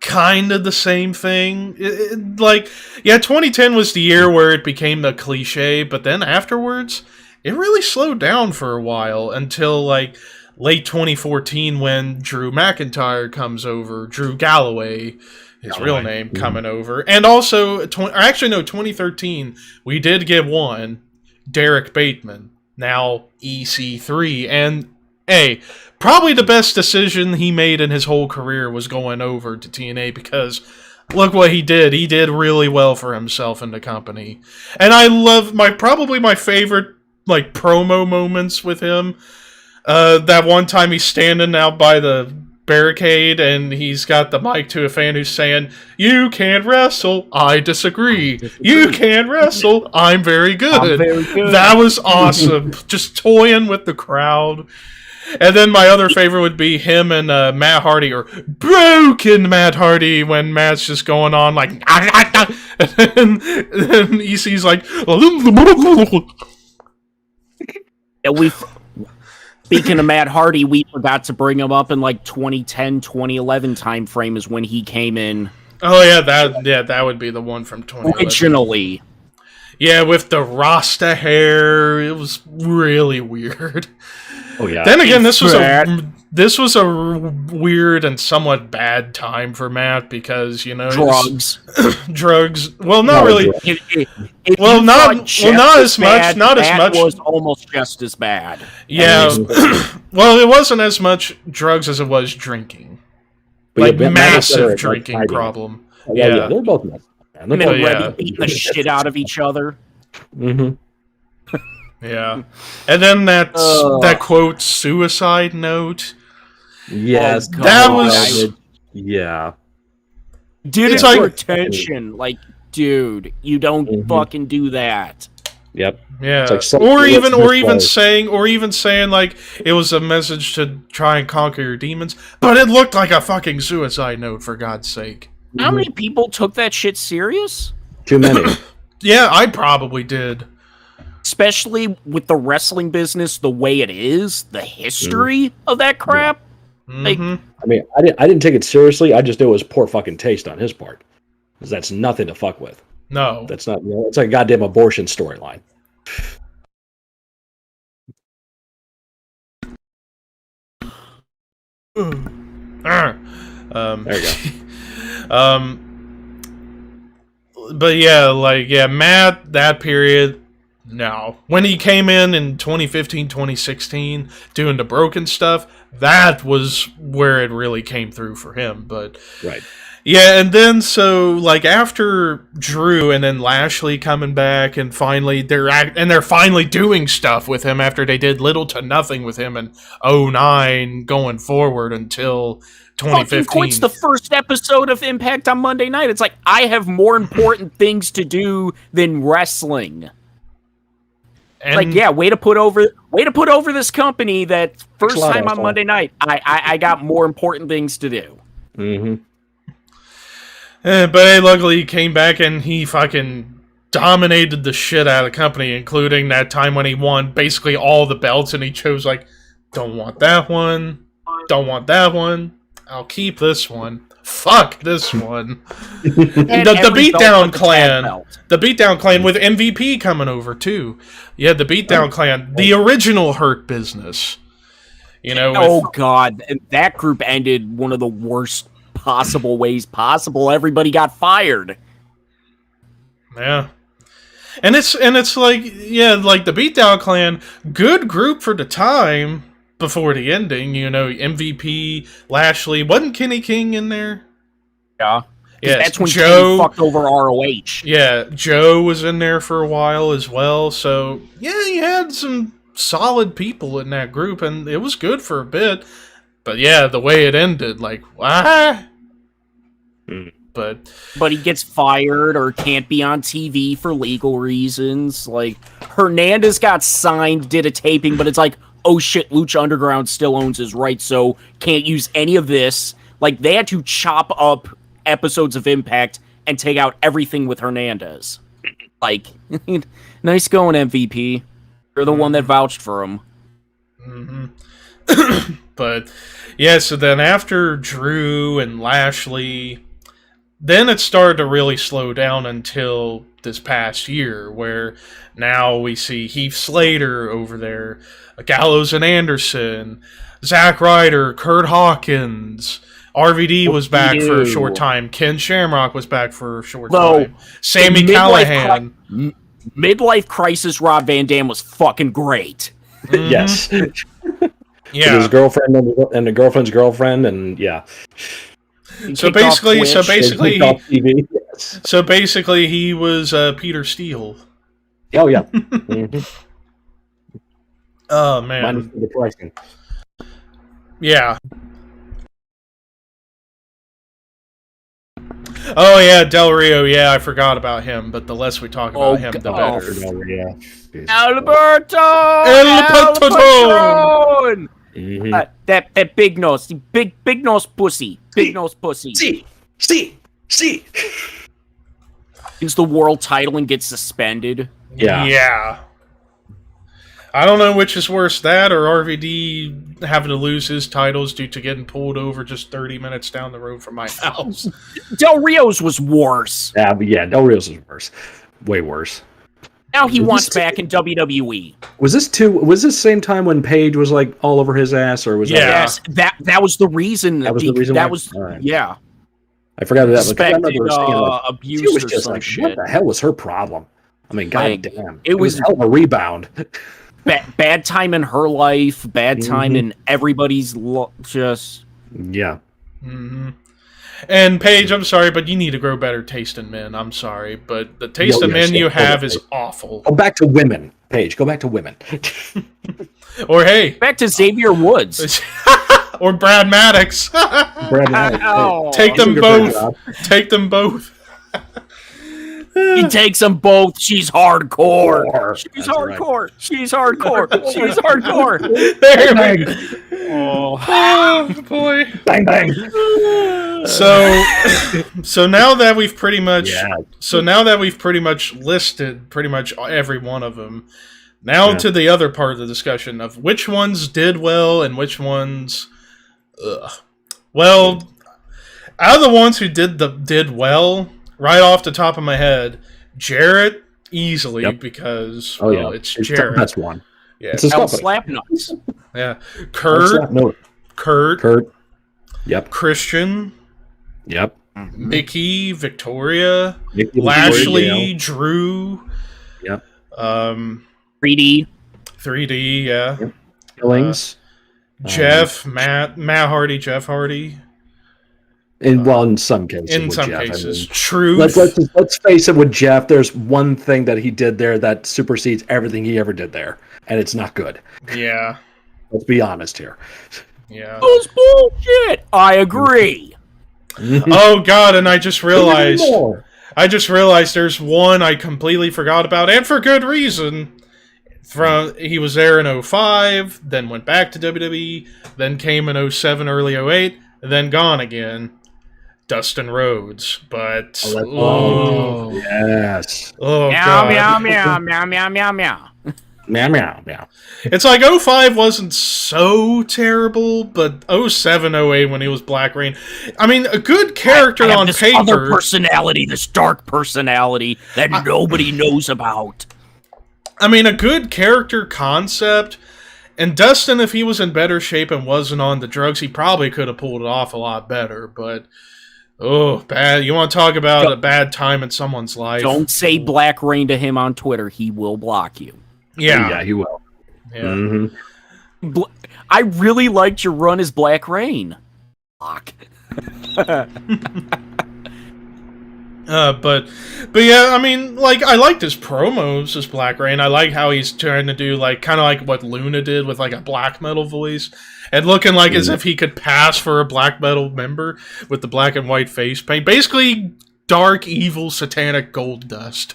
kind of the same thing. 2010 was the year where it became the cliche, but then afterwards, it really slowed down for a while until, like, late 2014 when Drew McIntyre comes over. Drew Galloway, his real name, coming over. And also, 2013, we did get one, Derek Bateman. Now EC3, and probably the best decision he made in his whole career was going over to TNA, because look what he did. He did really well for himself in the company. And I love probably my favorite like promo moments with him. That one time he's standing out by the barricade, and he's got the mic to a fan who's saying, "You can't wrestle. I disagree. You can't wrestle. I'm very good."
I'm very good.
That was awesome. Just toying with the crowd. And then my other favorite would be him and Matt Hardy, or broken Matt Hardy, when Matt's just going on like, and then EC's like,
Yeah, speaking of Matt Hardy, we forgot to bring him up in like 2010, 2011 time frame is when he came in.
oh yeah, that would be the one from 2011.
Originally.
Yeah, with the Rasta hair, it was really weird.
Oh yeah.
Then again, this was a weird and somewhat bad time for Matt because
Drugs.
drugs. Well, not really.
If
Well,
you
not
thought just
not as much.
bad,
Not as
that
much.
was almost just as bad.
Yeah. Well, it wasn't as much drugs as it was drinking.
But
Like massive drinking problem.
Yeah, they're both messed up, man.
And
They're
then
both-
yeah.
beating the shit out of each other.
Mhm.
Yeah. And then that quote suicide note.
Yes,
Oh,
that
God.
was
yeah.
Did
It's
it
like-
for attention. Like, dude, you don't fucking do that.
Yep.
yeah.
It's like
or
something
even
that's
saying like it was a message to try and conquer your demons, but it looked like a fucking suicide note, for God's sake.
How many people took that shit serious?
Too many.
Yeah, I probably did.
Especially with the wrestling business the way it is, the history of that crap. Like,
Mhm.
I mean, I didn't take it seriously. I just knew it was poor fucking taste on his part, because that's nothing to fuck with.
No.
That's not. It's like a goddamn abortion storyline. There you go.
But yeah, Matt, that period, no. When he came in 2015, 2016, doing the broken stuff, that was where it really came through for him. But
Right.
yeah, and then so like after Drew and then Lashley coming back, and finally they're finally doing stuff with him after they did little to nothing with him in 2009 going forward until
fucking
2015.
quits the first episode of Impact on Monday night. It's like, I have more important things to do than wrestling.
And
Like, yeah, way to put over this company that first
a lot,
time on
asshole.
Monday night. I got more important things to do.
Mm-hmm.
But hey, luckily he came back and he fucking dominated the shit out of the company, including that time when he won basically all the belts, and he chose like, don't want that one, don't want that one, I'll keep this one, fuck this one.
And
the
every belt
Beatdown
but the tag
Clan,
belt.
the Beatdown Clan with MVP coming over too. Yeah, the Beatdown Clan, the original Hurt Business.
Oh god, that group ended one of the worst possible ways possible. Everybody got fired.
Yeah. And it's like, yeah, like the Beatdown Clan, good group for the time before the ending, MVP, Lashley, wasn't Kenny King in there?
Yeah.
Yeah,
That's when
Joe
Kenny fucked over ROH.
Yeah, Joe was in there for a while as well. So, yeah, you had some solid people in that group, and it was good for a bit. But yeah, the way it ended, like, why?
But he gets fired or can't be on TV for legal reasons. Like, Hernandez got signed, did a taping, but it's like, oh shit, Lucha Underground still owns his rights, so can't use any of this. Like, they had to chop up episodes of Impact and take out everything with Hernandez. Like, nice going, MVP. You're the one that vouched for him.
Mm-hmm. But, yeah, so then after Drew and Lashley, then it started to really slow down until this past year, where now we see Heath Slater over there, Gallows and Anderson, Zack Ryder, Kurt Hawkins, RVD was back for a short time, Ken Shamrock was back for a short time, Sami Callihan.
Midlife Crisis Rob Van Dam was fucking great.
Mm-hmm.
Yes.
Yeah.
His girlfriend and the girlfriend's girlfriend, and yeah.
So
Kicked off
basically,
TV. Yes.
so basically, he was Peter Steele.
Oh yeah. Mm-hmm.
Oh man.
Minus the pricing.
Yeah. Oh yeah, Del Rio. Yeah, I forgot about him. But the less we talk about him, the better.
Alberto!
El Patron!
Mhm.
That big nose, big nose pussy, big nose pussy.
See.
Wins the world title and gets suspended.
Yeah. I don't know which is worse, that or RVD having to lose his titles due to getting pulled over just 30 minutes down the road from my house.
Del Rio's was worse.
Yeah, Del Rio's is worse. Way worse.
Now he wants back in WWE.
Was this same time when Paige was like all over his ass, or was
Yes, that was the reason.
That was the reason.
Right. Yeah.
I forgot that.
Suspected abuse
she was
or
just
some
like,
shit.
what the hell was her problem? I mean, goddamn,
it was
a hell of a rebound.
Bad time in her life, bad time in everybody's just.
Yeah.
Mm-hmm. And Paige, I'm sorry, but you need to grow better taste in men. I'm sorry, but the taste in men you have is awful.
Go back to women, Paige. Go back to women.
Or hey,
back to Xavier Woods.
Or Brad Maddox.
Brad Maddox.
Oh.
Take them both. Take them both.
He takes them both. She's hardcore. She's
That's
hardcore. She's hardcore. She's hardcore.
There
Bang,
we
bang.
Oh boy.
Bang bang.
So now that we've pretty much listed pretty much every one of them, now to the other part of the discussion of which ones did well and which ones, well, out of the ones who did well, right off the top of my head, Jarrett easily because it's Jarrett.
That's one.
Yeah,
it's a
slap nuts.
Yeah, Kurt.
Yep.
Christian.
Yep.
Mickey, Victoria,
Lashley,
Drew.
Yep.
3D,
yeah.
Yep. Killings.
Jeff, Matt Hardy, Jeff Hardy.
In some cases.
In some
Jeff,
cases.
I mean,
Truth.
Let's face it, with Jeff, there's one thing that he did there that supersedes everything he ever did there, and it's not good.
Yeah.
Let's be honest here.
Yeah.
That was bullshit. I agree.
Oh God, and I just realized there's one I completely forgot about, and for good reason. He was there in 05, then went back to WWE, then came in 07, early 08, then gone again. Dustin Rhodes, but
yes.
Oh
meow,
God.
meow meow meow meow meow meow.
Meow meow meow.
It's like 05 wasn't so terrible, but 07, 08 when he was Black Rain. I mean, a good character on
this
paper.
Other personality, this dark personality that nobody knows about.
I mean, a good character concept. And Dustin, if he was in better shape and wasn't on the drugs, he probably could have pulled it off a lot better. But, bad. You want to talk about a bad time in someone's life?
Don't say Black Rain to him on Twitter. He will block you.
Yeah,
he will.
Yeah.
Mm-hmm.
I really liked your run as Black Rain. Block.
But yeah, I mean, like, I liked his promos as Black Rain. I like how he's trying to do, like, kind of like what Luna did with, like, a black metal voice. And looking like as if he could pass for a black metal member with the black and white face paint. Basically, dark, evil, satanic gold dust.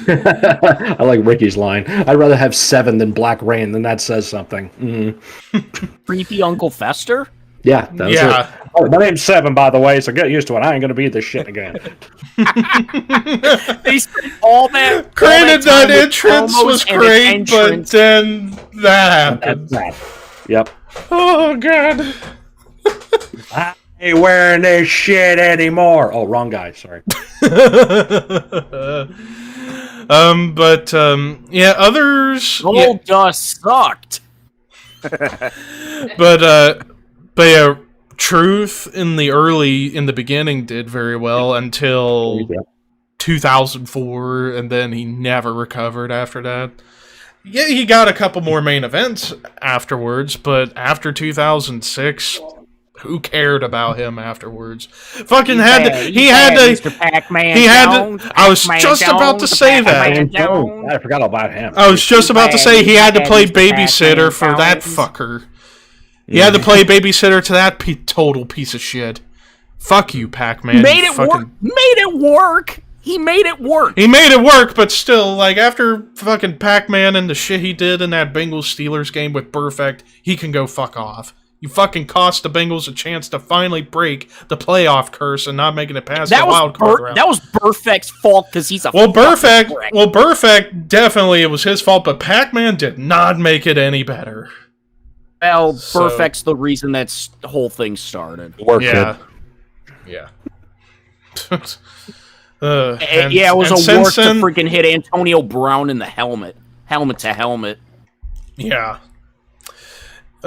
I like Ricky's line. I'd rather have 7 than Black Rain, then that says something. Mm-hmm.
Creepy Uncle Fester?
Yeah, that was it. Oh, my name's 7, by the way, so get used to it. I ain't gonna be this shit again.
They spent all that.
Granted, that entrance was great, but then that happened.
Yep.
Oh God.
I ain't wearing this shit anymore. Oh, wrong guy. Sorry.
Yeah, others.
Gold Dust sucked.
But yeah, Truth in the beginning did very well until 2004, and then he never recovered after that. Yeah, he got a couple more main events afterwards, but after 2006, who cared about him afterwards? Fucking had to.
Mr. Pac-Man.
He had to. I was just about to say that.
I forgot about him.
I was just about to say he had to play babysitter for that fucker. He had to play babysitter to that total piece of shit. Fuck you, Pac-Man.
Made it work. Made it work. He made it work.
He made it work, but still, like, after fucking Pac-Man and the shit he did in that Bengals-Steelers game with Perfect, he can go fuck off. You fucking cost the Bengals a chance to finally break the playoff curse and not making it past the wild card round.
That was Perfect's fault because he's a
Perfect, definitely it was his fault, but Pac-Man did not make it any better.
Well, Perfect's the reason that whole thing started.
Yeah.
It was a work to freaking hit Antonio Brown in the helmet to helmet.
Yeah.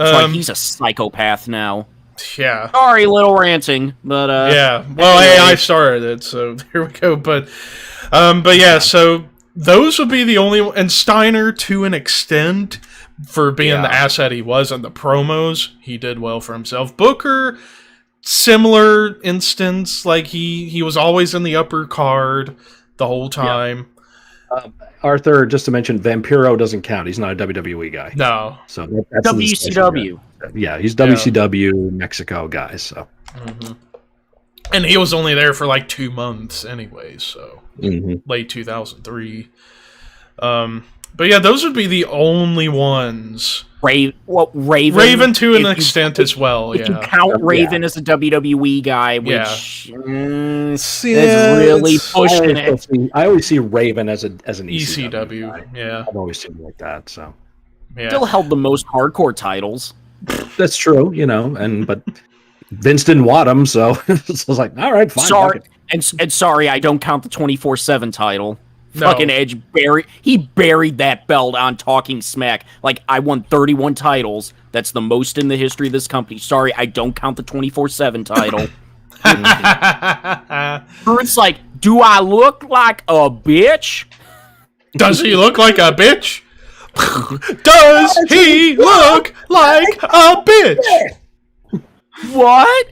It's like he's a psychopath now.
Yeah.
Sorry, little ranting, but
yeah. Well, anyway. I started it, so there we go. But yeah. So those would be the only, and Steiner to an extent for being the asset he was on the promos, he did well for himself. Booker. Similar instance, like he was always in the upper card the whole time.
Yeah. Arthur, just to mention, Vampiro doesn't count. He's not a WWE guy.
No.
So that's
WCW.
Yeah, he's WCW Mexico guy. So.
Mm-hmm. And he was only there for like 2 months anyway, so late 2003. But yeah, those would be the only ones. Raven to an extent as well.
If you count Raven as a WWE guy, which is really pushing it.
I always see Raven as an
ECW guy. Yeah,
I've always seen it like that. So
still held the most hardcore titles.
That's true, but Vince didn't want him, so I was like, all right, fine.
Sorry, and sorry, I don't count the 24/7 title.
No.
Fucking Edge buried that belt on Talking Smack. Like, I won 31 titles. That's the most in the history of this company. Sorry, I don't count the 24/7 title. It's like, do I look like a bitch?
Does he look like a bitch? Does he look like a bitch?
What?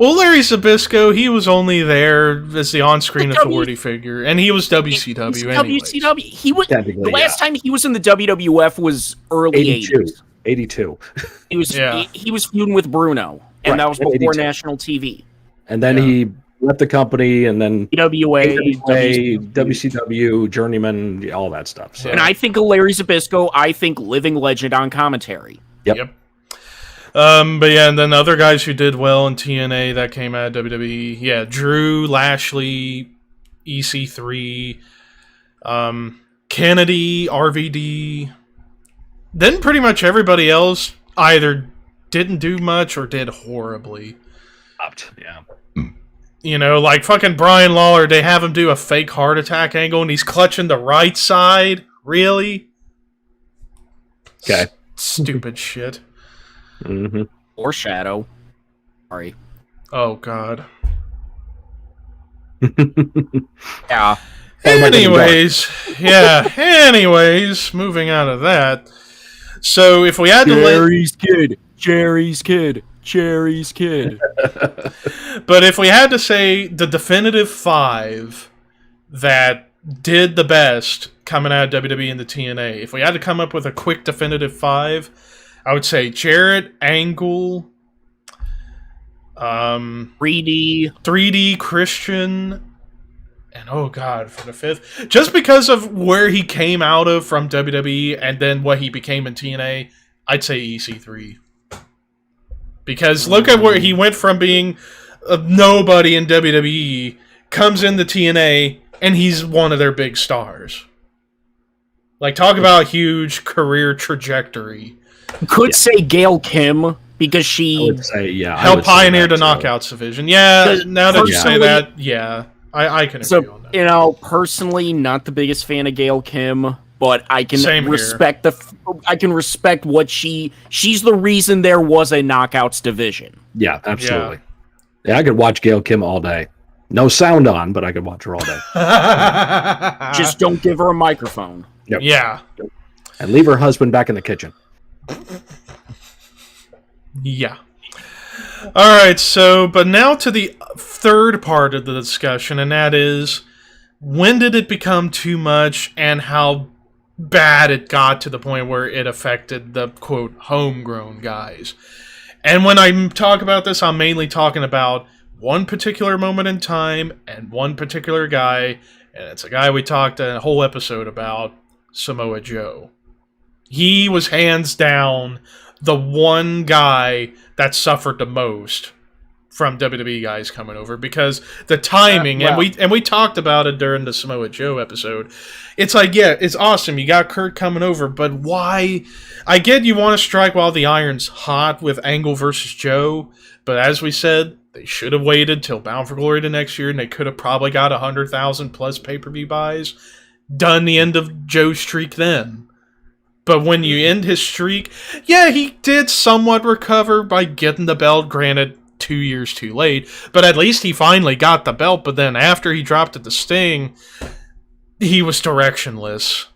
Well, Larry Zbyszko, he was only there as the on-screen authority figure, and he was WCW anyway.
WCW. He was the last time he was in the WWF was early 80s.
82.
He was feuding with Bruno, and that was before 82. National TV.
And then he left the company, and then
AWA,
WCW, Journeyman, all that stuff. So.
And I think of Larry Zbyszko, I think living legend on commentary.
Yep.
But yeah, and then other guys who did well in TNA that came out of WWE. Yeah, Drew, Lashley, EC3, Kennedy, RVD. Then pretty much everybody else either didn't do much or did horribly.
Yeah.
Like fucking Brian Lawler, they have him do a fake heart attack angle and he's clutching the right side. Really?
Okay.
Stupid shit.
Mm-hmm.
Or Shadow. Sorry.
Oh, God.
Yeah.
Anyways, moving out of that. So if we had to
Jerry's kid.
But if we had to say the definitive 5 that did the best coming out of WWE and the TNA, if we had to come up with a quick definitive 5, I would say Jarrett, Angle, 3D Christian, and oh god, for the 5th, just because of where he came out of from WWE and then what he became in TNA, I'd say EC3. Because look at where he went from being a nobody in WWE, comes into TNA, and he's one of their big stars. Like, talk about a huge career trajectory.
Could say Gail Kim, because she
helped pioneer the Knockouts division. Yeah, now that you say that, I can agree on that.
Personally, not the biggest fan of Gail Kim, but I can respect what she's the reason there was a Knockouts division.
Yeah, absolutely. Yeah, I could watch Gail Kim all day. No sound on, but I could watch her all day.
Just don't give her a microphone.
Yep.
Yeah.
And leave her husband back in the kitchen.
Yeah. Alright, but now to the third part of the discussion, and that is, when did it become too much, and how bad it got to the point where it affected the, quote, homegrown guys. And when I talk about this, I'm mainly talking about one particular moment in time and one particular guy, and it's a guy we talked a whole episode about, Samoa Joe. He was hands down the one guy that suffered the most from WWE guys coming over, because the timing, and we talked about it during the Samoa Joe episode. It's like, yeah, it's awesome. You got Kurt coming over, but why? I get you want to strike while the iron's hot with Angle versus Joe, but as we said, they should have waited till Bound for Glory to next year, and they could have probably got 100,000 plus pay-per-view buys, done the end of Joe's streak then. But when you end his streak, yeah, he did somewhat recover by getting the belt, granted, 2 years too late, but at least he finally got the belt. But then after he dropped it to Sting, he was directionless.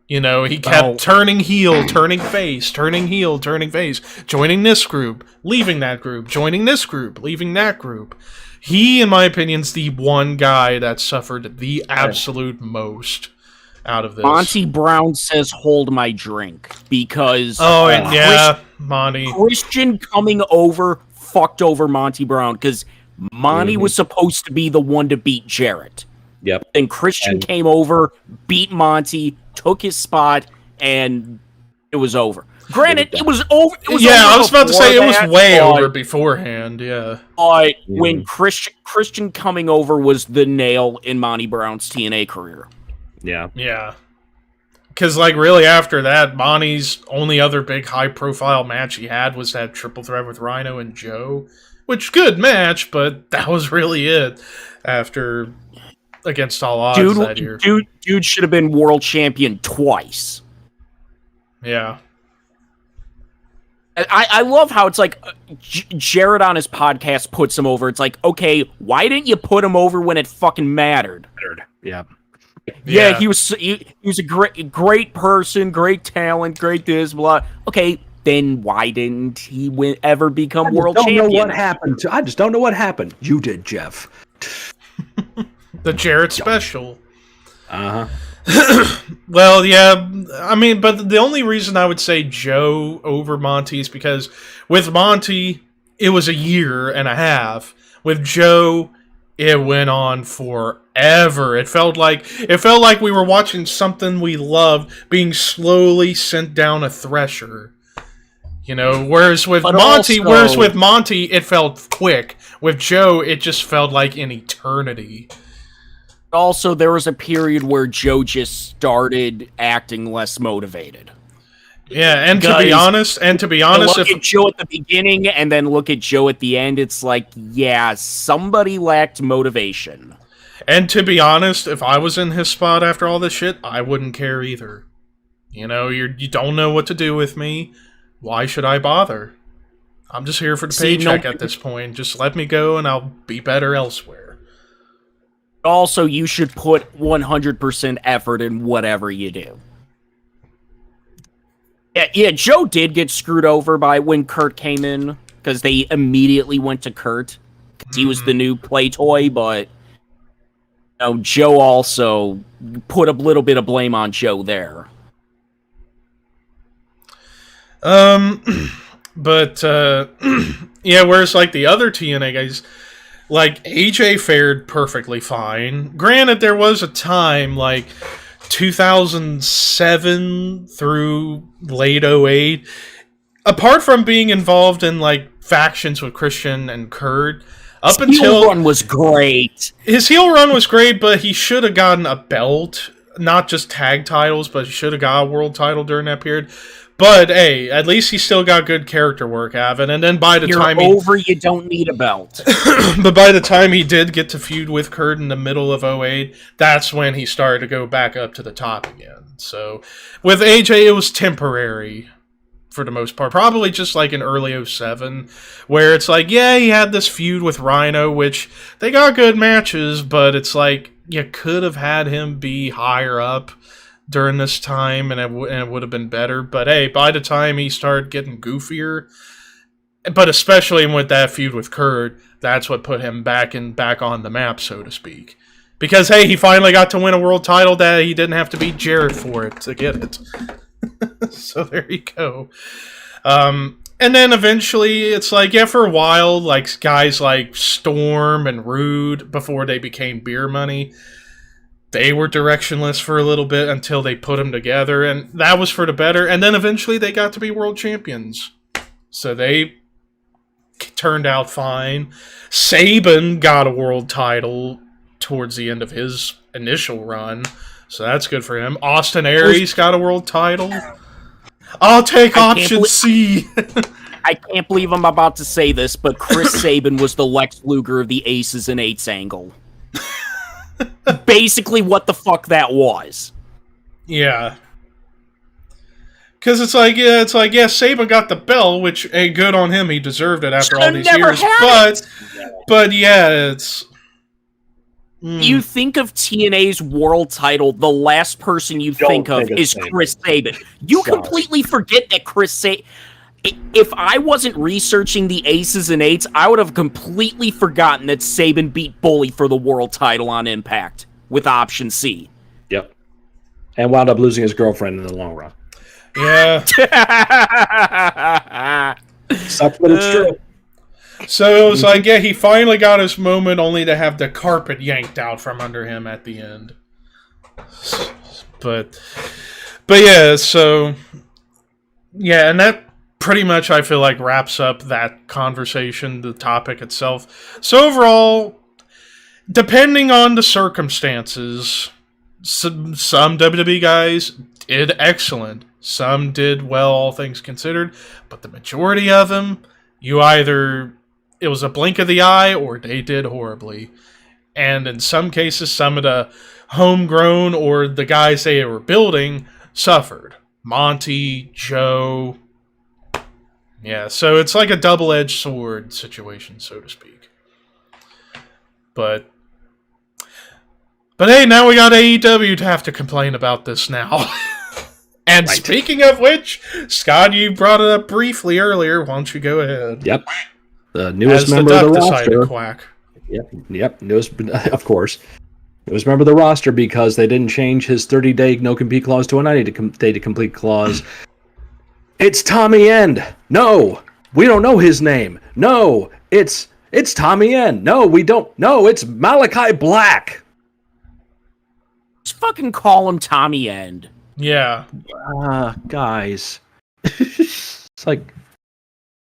You know, he kept turning heel, turning face, turning heel, turning face, joining this group, leaving that group, joining this group, leaving that group. He, in my opinion, is the one guy that suffered the absolute most out of this.
Monty Brown says, "Hold my drink," because
Monty
Christian coming over fucked over Monty Brown, because Monty was supposed to be the one to beat Jarrett.
Yep.
Then Christian came over, beat Monty, took his spot, and it was over. Granted, it was over. It was over
I was about to say it was way
but,
over beforehand. Yeah.
But when Christian coming over was the nail in Monty Brown's TNA career.
Yeah.
Yeah. Because, like, really after that, Monty's only other big high-profile match he had was that triple threat with Rhino and Joe. Which, good match, but that was really it after Against All Odds that year.
Dude should have been world champion twice.
Yeah.
I love how it's like Jared on his podcast puts him over. It's like, okay, why didn't you put him over when it fucking mattered?
Yeah.
Yeah, he was a great person, great talent, great this, blah. Okay, then why didn't he ever become world champion?
I just don't know what happened. You did, Jeff.
The Jarrett special.
Uh-huh.
Well, yeah, I mean, but the only reason I would say Joe over Monty is because with Monty, it was a year and a half. With Joe, it went on forever. It felt like we were watching something we loved being slowly sent down a thresher. You know, whereas with Monty, it felt quick. With Joe, it just felt like an eternity.
Also, there was a period where Joe just started acting less motivated.
Yeah, and to be honest,
look at Joe at the beginning and then look at Joe at the end, it's like, yeah, somebody lacked motivation.
And to be honest, if I was in his spot after all this shit, I wouldn't care either. You know, you don't know what to do with me. Why should I bother? I'm just here for the paycheck at this point. Just let me go and I'll be better elsewhere.
Also, you should put 100% effort in whatever you do. Yeah, Joe did get screwed over by when Kurt came in, because they immediately went to Kurt, because he was the new play toy, but Joe also put a little bit of blame on Joe there.
But, yeah, whereas, like, the other TNA guys, like, AJ fared perfectly fine. Granted, there was a time, like, 2007 through late 08, apart from being involved in, like, factions with Christian and Kurt,
His heel run was great.
His heel run was great, but he should have gotten a belt. Not just tag titles, but he should have got a world title during that period. But, hey, at least he still got good character work, Avin. And then by the time
you don't need a belt.
But by the time he did get to feud with Kurt in the middle of 08, that's when he started to go back up to the top again. So, with AJ, it was temporary for the most part. Probably just like in early 07, where it's like, yeah, he had this feud with Rhino, which they got good matches, but it's like, you could have had him be higher up during this time, and it would have been better. But hey, by the time he started getting goofier, but especially with that feud with Kurt, that's what put him back on the map, so to speak. Because, hey, he finally got to win a world title that he didn't have to beat Jarrett for it to get it. So there you go. And then eventually, it's like, yeah, for a while, like, guys like Storm and Rude, before they became Beer Money, they were directionless for a little bit until they put them together, and that was for the better. And then eventually they got to be world champions. So they turned out fine. Saban got a world title towards the end of his initial run, so that's good for him. Austin Aries got a world title. I'll take option C.
I can't believe I'm about to say this, but Chris Sabin was the Lex Luger of the Aces and Eights angle. Basically what the fuck that was.
Yeah. Because it's like, yeah, Saban got the belt, which, hey, good on him. He deserved it after all these years. But yeah, it's...
You think of TNA's world title, the last person you think of is Chris Sabin. You completely forget that Chris Sabin... If I wasn't researching the Aces and Eights, I would have completely forgotten that Sabin beat Bully for the world title on Impact with option C.
Yep. And wound up losing his girlfriend in the long run.
Yeah.
Sucks, but it's true.
So it was like, yeah, he finally got his moment, only to have the carpet yanked out from under him at the end. But yeah, so yeah, and that pretty much, I feel like, wraps up that conversation, the topic itself. So overall, depending on the circumstances, some WWE guys did excellent. Some did well, all things considered. But the majority of them, it was a blink of the eye, or they did horribly. And in some cases, some of the homegrown or the guys they were building suffered. Monty, Joe. Yeah, so it's like a double-edged sword situation, so to speak. But hey, now we got AEW to have to complain about this now. And right. Speaking of which, Scott, you brought it up briefly earlier. Why don't you go ahead?
Yep. The newest member of the roster.
Quack.
Yep. Newest, of course. Newest member of the roster, because they didn't change his 30-day no-compete clause to a 90-day to complete clause. It's Tommy End. No, we don't know his name. No, it's Tommy End. No, we don't. No, it's Malachi Black.
Just fucking call him Tommy End.
Yeah.
Guys. It's like,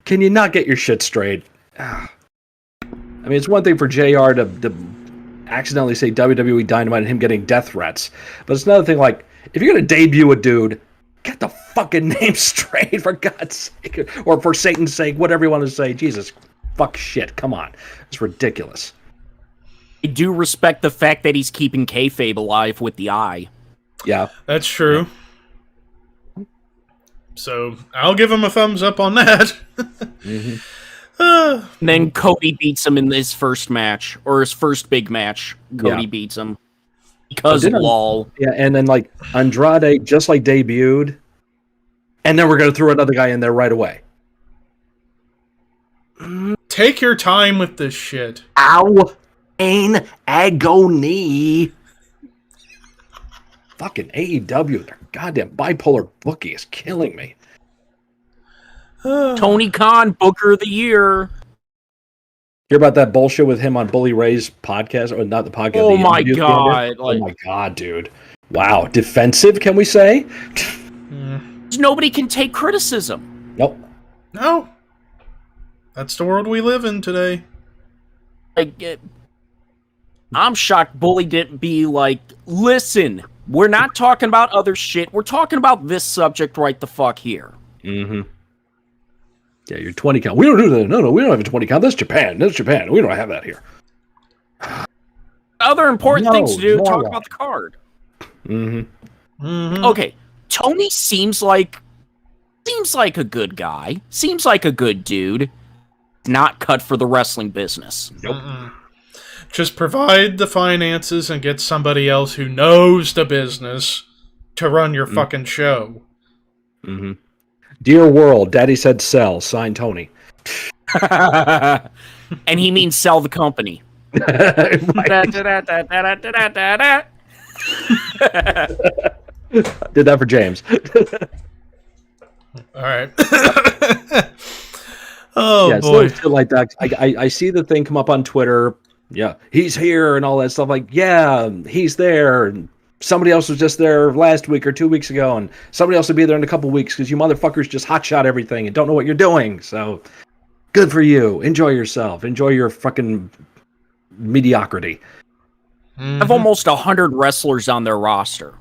can you not get your shit straight? I mean, it's one thing for JR to accidentally say WWE Dynamite and him getting death threats, but it's another thing, like, if you're going to debut a dude, get the fucking name straight, for God's sake. Or for Satan's sake, whatever you want to say. Jesus, fuck shit, come on. It's ridiculous.
I do respect the fact that he's keeping kayfabe alive with the eye.
Yeah.
That's true. Yeah. So, I'll give him a thumbs up on that.
And then Cody beats him in his first match, or his first big match. Cody beats him. Because lol.
Yeah, and then, like, Andrade just, like, debuted, and then we're going to throw another guy in there right away.
Take your time with this shit.
Ow! Pain, agony. Fucking AEW, their goddamn bipolar bookie is killing me.
Tony Khan, Booker of the Year.
Hear about that bullshit with him on Bully Ray's podcast? Or not the podcast.
Oh my god.
Oh my god, dude. Wow. Defensive, can we say?
Nobody can take criticism.
Nope.
No. That's the world we live in today.
Like, I'm shocked Bully didn't be like, listen, we're not talking about other shit. We're talking about this subject right the fuck here.
Mm-hmm. Yeah, your 20 count. We don't do that. No, we don't have a 20 count. That's Japan. We don't have that here.
Other important things to do, talk about the card.
Mm-hmm.
Okay, Tony seems like a good guy. Seems like a good dude. Not cut for the wrestling business.
Nope.
Just provide the finances and get somebody else who knows the business to run your fucking show.
Mm-hmm. Dear world, Daddy said sell. Sign Tony.
And he means sell the company.
Did that for James.
All right. Oh,
yeah,
boy.
Shit like that. I see the thing come up on Twitter. Yeah, he's here and all that stuff. Like, yeah, he's there. And somebody else was just there last week or 2 weeks ago, and somebody else will be there in a couple weeks because you motherfuckers just hotshot everything and don't know what you're doing. So, good for you. Enjoy yourself. Enjoy your fucking mediocrity.
I have almost 100 wrestlers on their roster.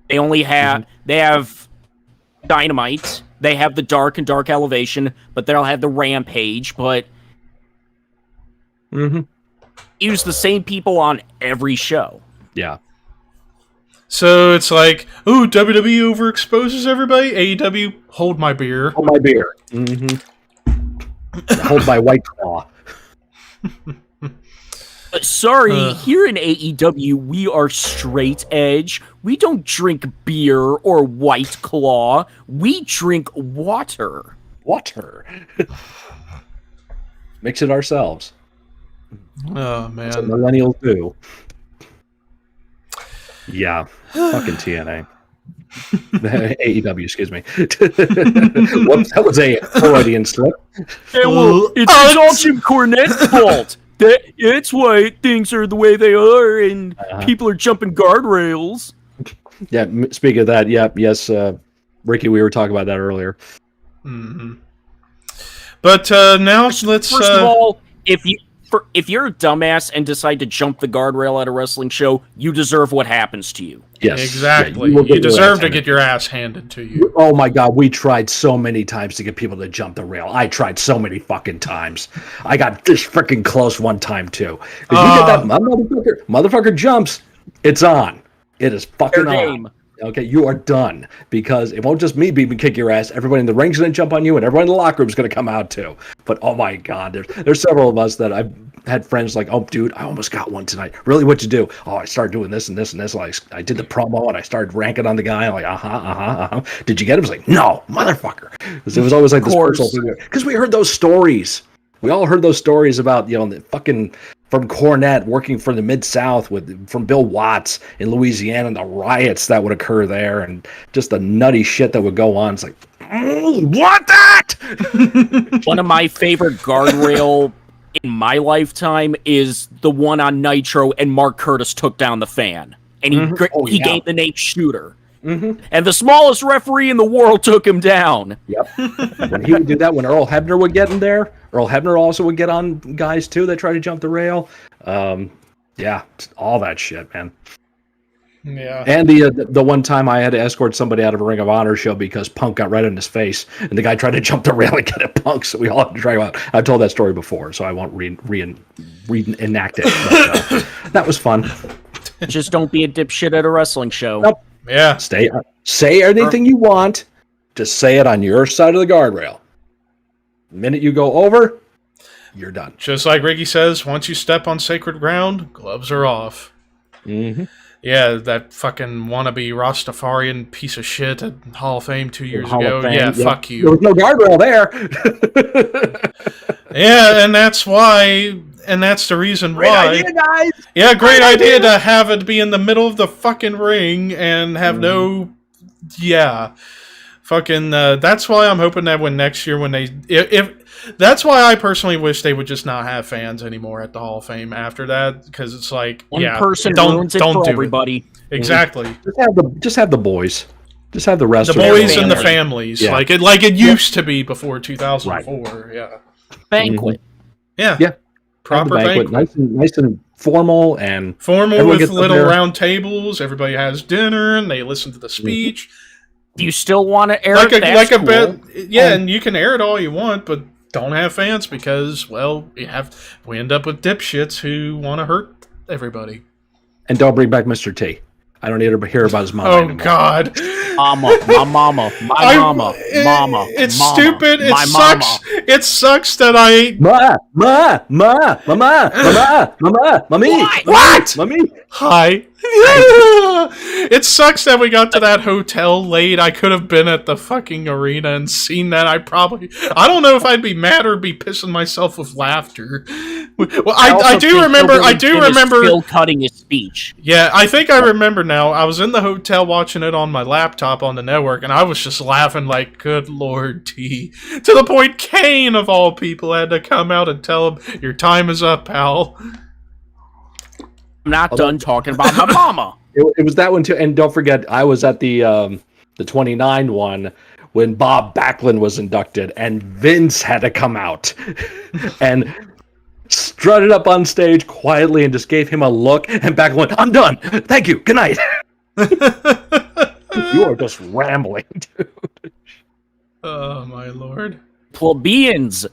They only have they have Dynamite. They have the Dark and Dark Elevation, but they'll have the Rampage. But use the same people on every show.
Yeah.
So it's like, ooh, WWE overexposes everybody. AEW, hold my beer.
Hold my beer. Hold my White Claw.
Sorry, here in AEW, we are straight edge. We don't drink beer or White Claw. We drink water.
Water. Mix it ourselves.
Oh, man.
That's what millennials do. Yeah. Fucking TNA. AEW, excuse me. Whoops, that was a Freudian slip.
Yeah, well, it's all Jim Cornette's fault. It's why things are the way they are, and people are jumping guardrails.
Yeah, speaking of that, yes, Ricky, we were talking about that earlier.
But now let's...
First of all, if you're a dumbass and decide to jump the guardrail at a wrestling show, you deserve what happens to you.
Yes.
Exactly.
Yeah,
you deserve to get your ass handed to you.
Oh my God, we tried so many times to get people to jump the rail. I tried so many fucking times. I got this freaking close one time too. If you get that motherfucker jumps, it's on. It is fucking on. Okay, you are done because it won't just me kick your ass. Everybody in the ring's gonna jump on you, and everyone in the locker room's gonna come out too. But oh my God, there's several of us that I've had friends like, oh dude, I almost got one tonight. Really, what'd you do? Oh, I started doing this and this and this. Like I did the promo and I started ranking on the guy. I'm like, Did you get him? I was like, no, motherfucker. It was always like this personal thing because we heard those stories. We all heard those stories about the fucking. From Cornette working for the Mid-South from Bill Watts in Louisiana and the riots that would occur there and just the nutty shit that would go on. It's like, what that?
One of my favorite guardrail in my lifetime is the one on Nitro and Mark Curtis took down the fan. And he gained the name Shooter. And the smallest referee in the world took him down.
Yep. When he would do that, when Earl Hebner would get in there, Earl Hebner also would get on guys too that try to jump the rail. Yeah, all that shit, man.
Yeah.
And the one time I had to escort somebody out of a Ring of Honor show because Punk got right in his face, and the guy tried to jump the rail and get at Punk, so we all had to try him out. I've told that story before, so I won't reenact it. But, that was fun.
Just don't be a dipshit at a wrestling show.
Nope.
Yeah.
Say anything you want. Just say it on your side of the guardrail. The minute you go over, you're done.
Just like Ricky says, once you step on sacred ground, gloves are off. Yeah, that fucking wannabe Rastafarian piece of shit at Hall of Fame 2 years ago. Yeah, fuck you.
There was no guardrail there.
Yeah, and that's why... And that's the reason why.
Great idea, guys!
Yeah, great idea to have it be in the middle of the fucking ring and have no... Yeah. Fucking... that's why I'm hoping that next year when they... That's why I personally wish they would just not have fans anymore at the Hall of Fame after that, because it's like...
One person ruins it for everybody.
Exactly.
Just have the boys. Just have the wrestlers.
The boys and the families.
Yeah.
Like it used to be before 2004.
Right.
Yeah.
Banquet.
Yeah.
Yeah.
Proper banquet.
Nice and formal and
formal with little round tables. Everybody has dinner and they listen to the speech.
Do you still want to air
it? And you can air it all you want, but don't have fans because, well, we end up with dipshits who want to hurt everybody.
And don't bring back Mr. T. I don't need to hear about his mom.
Oh
anymore.
God,
mama.
It's
mama,
stupid. It
mama.
sucks. It sucks that I. Mommy.
What?
Mommy. Hi. It sucks that we got to that hotel late. I could have been at the fucking arena and seen that. I don't know if I'd be mad or be pissing myself with laughter. Well, I do remember
still cutting his speech.
Yeah, I think I remember now. I was in the hotel watching it on my laptop on the network, and I was just laughing like, good Lord, T. To the point Kane, of all people, had to come out and tell him, your time is up, pal.
I'm not done talking about my mama.
It was that one too, and don't forget, I was at the 29 one when Bob Backlund was inducted, and Vince had to come out and strutted up on stage quietly and just gave him a look, and Backlund went, "I'm done. Thank you. Good night." You are just rambling, dude.
Oh my Lord.
Plebeians.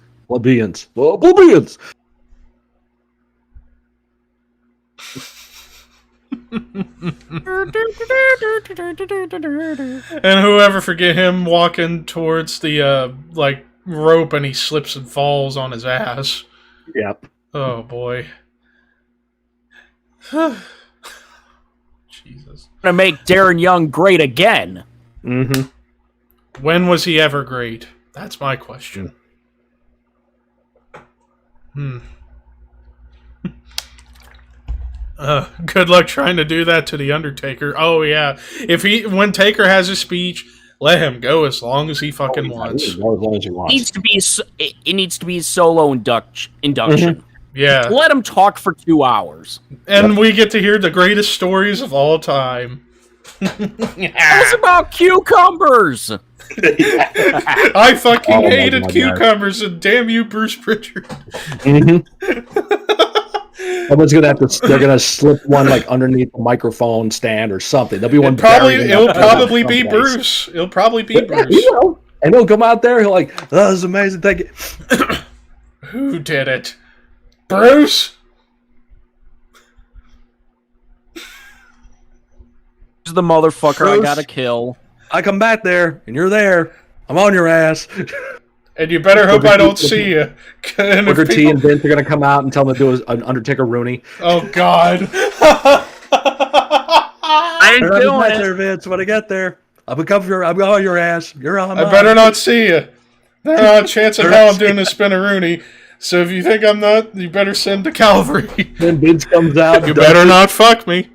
And whoever forget him walking towards the rope, and he slips and falls on his ass.
Yep.
Oh boy. Jesus.
Gonna make Darren Young great again.
Mm-hmm.
When was he ever great? That's my question. Good luck trying to do that to the Undertaker. Oh yeah, when Taker has a speech, let him go as long as he fucking wants.
As long as he wants.
It needs to be a solo induction.
Mm-hmm.
Yeah,
let him talk for 2 hours,
and we get to hear the greatest stories of all time.
It's about cucumbers.
I fucking hated cucumbers, and damn you, Bruce Pritchard.
Mm-hmm. Someone's they're gonna slip one like underneath the microphone stand or something. There'll be one.
It'll probably be Bruce. It'll probably be Bruce.
And he'll come out there. He'll like, "Oh, this is amazing. Thank you."
Who did it? Bruce.
Who's the motherfucker Bruce, I gotta kill?
I come back there, and you're there. I'm on your ass.
And you better hope I don't see you.
Booker T and Vince are going to come out and tell him to do an Undertaker Rooney.
Oh, God.
I ain't doing it.
There, Vince. When I get there, I'm on your ass. You're on my
I better not see you. There's not a chance in hell I'm doing a spin-a-rooney. So if you think I'm not, you better send to Calvary.
Then Vince comes out.
You better not fuck me.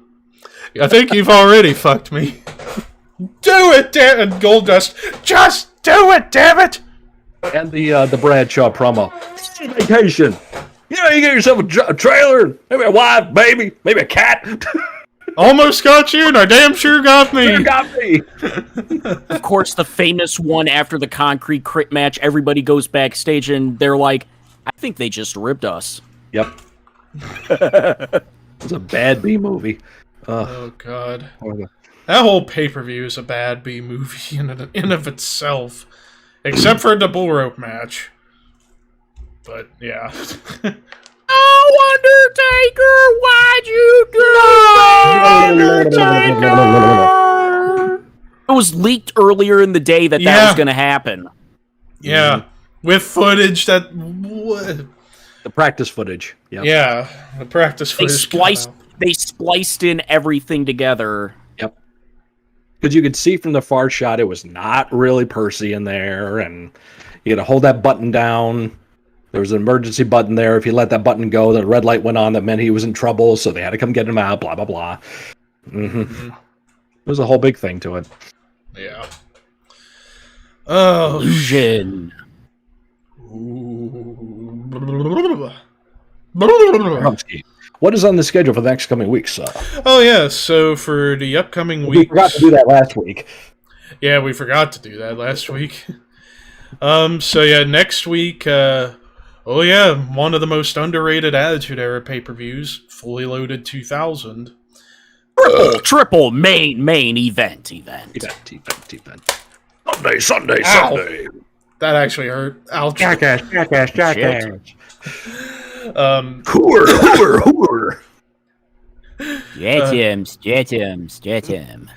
I think you've already fucked me. Do it, damn it, Goldust. Just do it, damn it.
And the Bradshaw promo. Vacation. You get yourself a trailer, maybe a wife, baby, maybe a cat.
Almost got you, and I damn sure got me.
Sure got me.
Of course, the famous one after the Concrete Crit match, everybody goes backstage and they're like, I think they just ripped us.
Yep. It's a bad B movie.
Oh, God. That whole pay-per-view is a bad B movie in and of itself. Except for the bull rope match. But, yeah.
Oh, Undertaker, why'd you do that, Undertaker? It was leaked earlier in the day that was going to happen.
Yeah. With footage that...
The practice footage. Yep.
Yeah, the practice footage.
They spliced in everything together.
Yep. Because you could see from the far shot it was not really Percy in there, and you got to hold that button down. There was an emergency button there. If you let that button go, the red light went on. That meant he was in trouble, so they had to come get him out, blah, blah, blah. Mm-hmm. There's a whole big thing to it.
Yeah. Oh,
illusion.
What is on the schedule for the next coming weeks?
Oh, yeah. So for the upcoming week...
We forgot to do that last week.
Yeah, we forgot to do that last week. So, yeah, next week... oh, yeah, one of the most underrated Attitude Era pay-per-views, Fully Loaded 2000.
Triple main event.
Sunday.
That actually hurt. Ouch.
Jackass.
Hooer.
Jet him.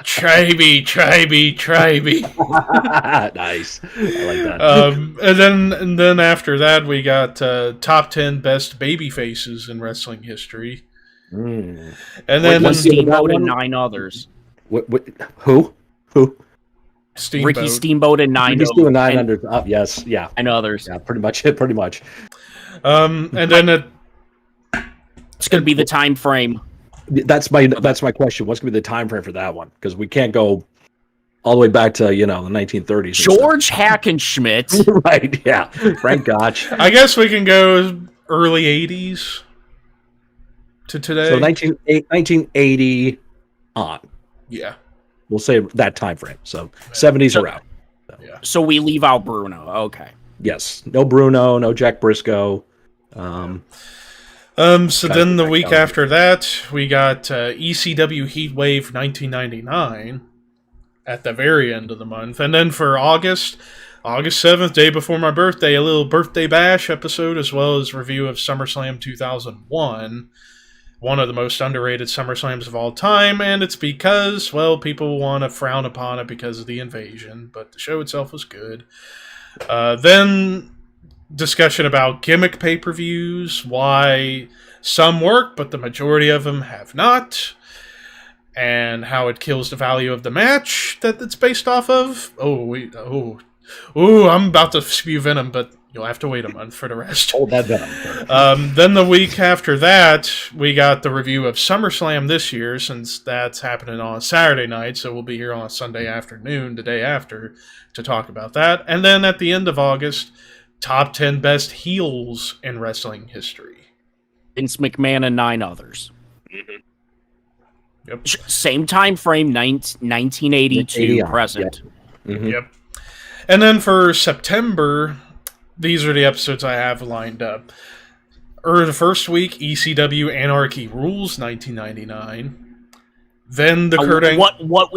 Try me.
Nice. I like that.
And then after that, we got top 10 best baby faces in wrestling history.
Mm.
And then
Steamboat and 9 others.
Who?
Steamboat.
Ricky Steamboat and Nine.
He's doing 900 up. Yes, yeah,
and others.
yeah, pretty much. Pretty much.
And then
It's going to be the time frame.
That's my question. What's going to be the time frame for that one? Because we can't go all the way back to the 1930s.
George Hackenschmidt.
Right? Yeah. Frank Gotch.
I guess we can go early 80s to today.
So 1980 on.
Yeah.
We'll say that time frame. So 70s around.
Yeah.
So we leave out Bruno. Okay.
Yes. No Bruno. No Jack Briscoe.
So then the week after that, we got ECW Heatwave 1999 at the very end of the month. And then for August 7th, day before my birthday, a little birthday bash episode, as well as review of SummerSlam 2001. One of the most underrated SummerSlams of all time, and it's because, well, people want to frown upon it because of the invasion, but the show itself was good. Then discussion about gimmick pay-per-views, why some work, but the majority of them have not, and how it kills the value of the match that it's based off of. I'm about to spew venom, but you'll have to wait a month for the rest.
Hold that venom.
Then the week after that, we got the review of SummerSlam this year, since that's happening on a Saturday night, so we'll be here on a Sunday afternoon, the day after, to talk about that. And then at the end of August, top 10 best heels in wrestling history.
Vince McMahon and 9 others.
Yep.
Same time frame, 1982 present.
Yeah. Mm-hmm.
Yep. And then for September, these are the episodes I have lined up. The first week, ECW Anarchy Rules 1999. Then the Kurt Angle.
What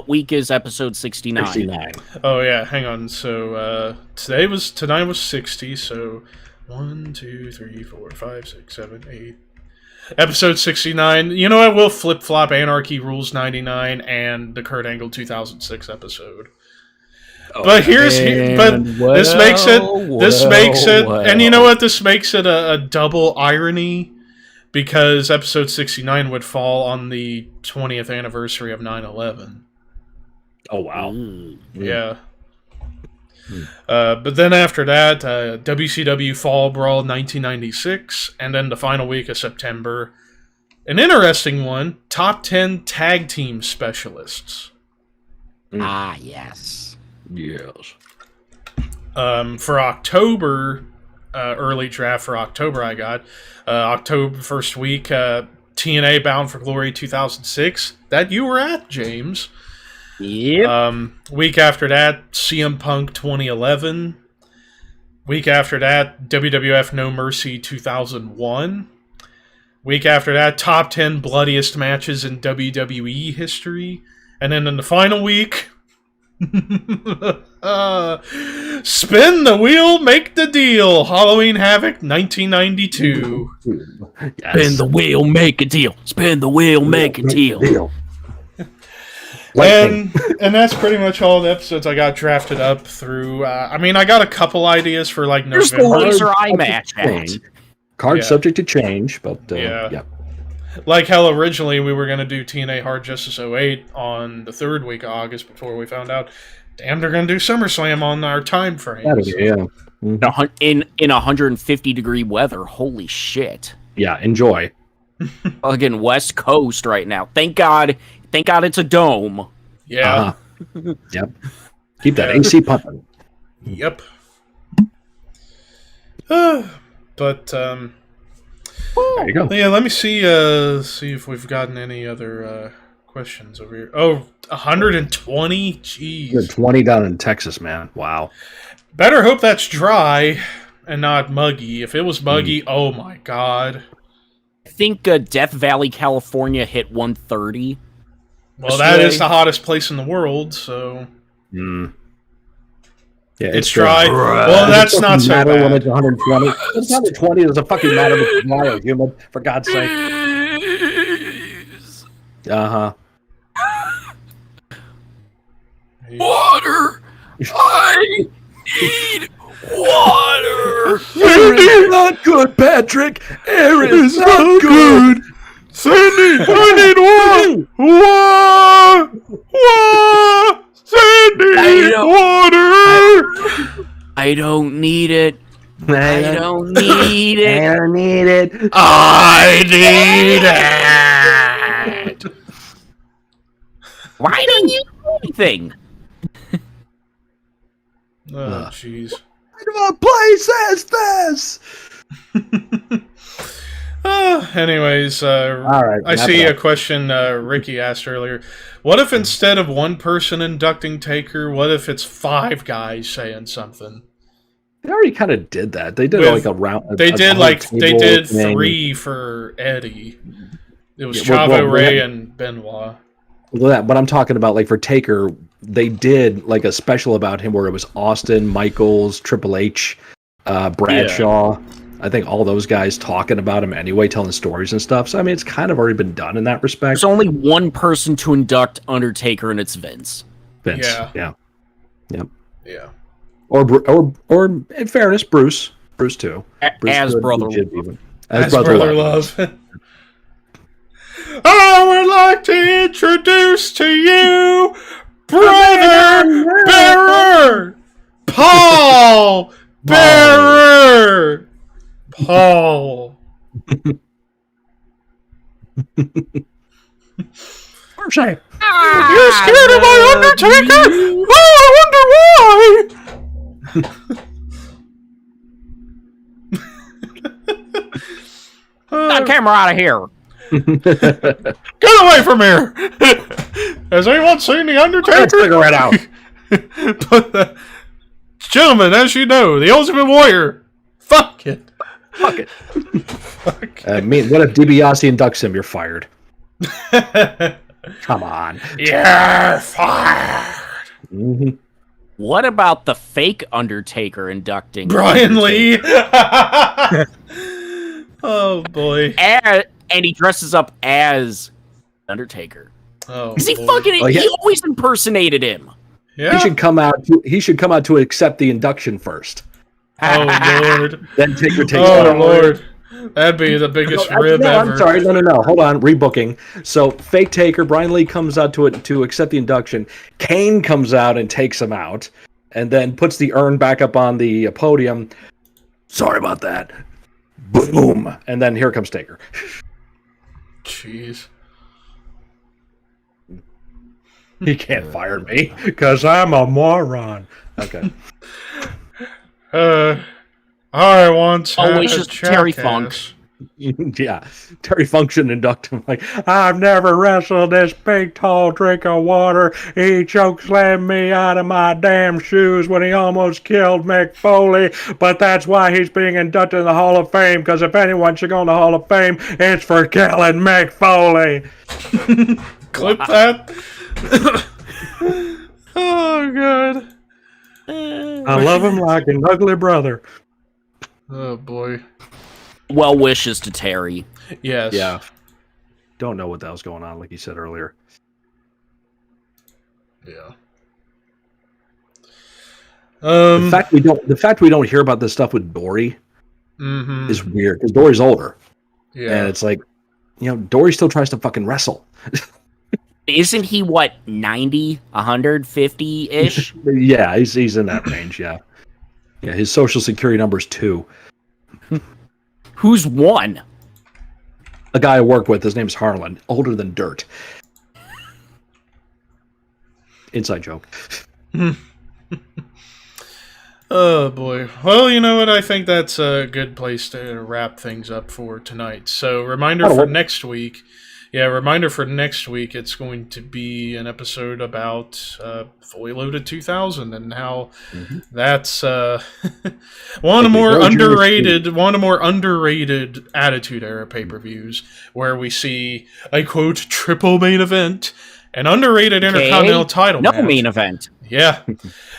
week is episode 69?
69.
Oh yeah, hang on. So tonight was 60. So 1, 2, 3, 4, 5, 6, 7, 8. Episode 69. You know what? We'll flip flop Anarchy Rules 99 and the Kurt Angle 2006 episode. But this makes it, and you know what? This makes it a double irony, because episode 69 would fall on the 20th anniversary of 9/11.
Oh, wow.
Yeah. But then after that, WCW Fall Brawl 1996, and then the final week of September, an interesting one, top 10 tag team specialists.
Ah, yes.
Yes.
For October, early draft for October, I got October first week, TNA Bound for Glory 2006. That you were at, James.
Yep.
Week after that, CM Punk 2011. Week after that, WWF No Mercy 2001. Week after that, top 10 bloodiest matches in WWE history. And then in the final week, spin the wheel, make the deal. Halloween Havoc 1992.
Yes.
Spin the wheel, make a deal. Spin the wheel, make a deal.
And that's pretty much all the episodes I got drafted up through. I got a couple ideas for like
There's the
November.
laser eye match.
Card
Yeah.
subject to change, but
Yeah. Like hell, originally we were going to do TNA Hard Justice 08 on the third week of August before we found out, damn, they're going to do SummerSlam on our time frame.
Yeah.
In 150 degree weather. Holy shit.
Yeah, enjoy.
Again, West Coast right now. Thank God it's a dome.
Yeah.
Yep. Keep that AC pumping.
Yep. But
There you go.
yeah, let me see if we've gotten any other questions over here. Oh, 120? Jeez.
You're 20 down in Texas, man. Wow.
Better hope that's dry and not muggy. If it was muggy, oh my god.
I think Death Valley, California hit 130.
Well, that is the hottest place in the world, so...
Yeah,
it's dry. Well, that's not so
matter
bad.
when it's 120. It's 120. Does it fucking matter if it's dry or humid? For God's sake.
Water! I need water!
Air is not good, Patrick. Air is not good.
Sandy, I need water!
I don't need it. I don't need it.
I don't need it.
I need it.
Why don't you do anything?
Oh, jeez.
What place is this?
Anyways,
All right,
I see a question Ricky asked earlier. What if instead of one person inducting Taker, what if it's 5 guys saying something?
They already kind of did that. They did like a round.
They did
thing.
3 for Eddie. It was
Yeah,
Chavo, Ray, and Benoit.
But I'm talking about like for Taker, they did like a special about him where it was Austin, Michaels, Triple H, Bradshaw. Yeah. I think all those guys talking about him anyway, telling stories and stuff. So I mean, it's kind of already been done in that respect.
There's only one person to induct Undertaker, and it's Vince.
Yeah. Or in fairness, Bruce too.
As brother
love. I would like to introduce to you Brother Bearer, Paul Bearer. Paul.
Say,
you're scared of my Undertaker? Oh, I wonder why.
That camera out of here.
Get away from here. Has anyone seen the Undertaker?
Let's figure it out.
But, gentlemen, as you know, the Ultimate Warrior. Fuck it.
Fuck it. What if DiBiase inducts him? You're fired. Come on.
You're fired.
Mm-hmm.
What about the fake Undertaker inducting
Brian Lee? Oh boy.
And he dresses up as Undertaker.
Oh,
because he always impersonated him.
Yeah.
He should come out to accept the induction first.
Oh Lord.
Then Taker takes
Lord. That'd be the biggest rib ever.
I'm sorry. No. Hold on. Rebooking. So fake Taker, Brian Lee comes out to accept the induction. Kane comes out and takes him out, and then puts the urn back up on the podium. Sorry about that. Boom. And then here comes Taker.
Jeez.
He can't fire me because I'm a moron. Okay.
I once had
it's just Terry Funk.
Yeah, Terry Funk should induct him. Like, I've never wrestled this big, tall drink of water. He chokeslammed me out of my damn shoes when he almost killed Mick Foley. But that's why he's being inducted in the Hall of Fame. Because if anyone should go in the Hall of Fame, it's for killing Mick Foley.
Clip that. Oh God.
I love him like an ugly brother.
Oh boy.
Well wishes to Terry.
Yes.
Yeah. Don't know what the hell's going on, like you said earlier.
Yeah.
The fact we don't hear about this stuff with Dory is weird because Dory's older.
Yeah.
And it's like, Dory still tries to fucking wrestle.
Isn't he, 90, 150-ish?
Yeah, he's in that range, yeah. Yeah, his social security number is 2.
Who's 1?
A guy I work with, his name's Harlan, older than dirt. Inside joke.
Oh boy. Well, you know what? I think that's a good place to wrap things up for tonight. So, reminder for next week. Yeah, reminder for next week, it's going to be an episode about Fully Loaded 2000 and how that's one of the more underrated Attitude Era pay-per-views, where we see a quote triple main event, an underrated Intercontinental title match.
No main event.
Yeah,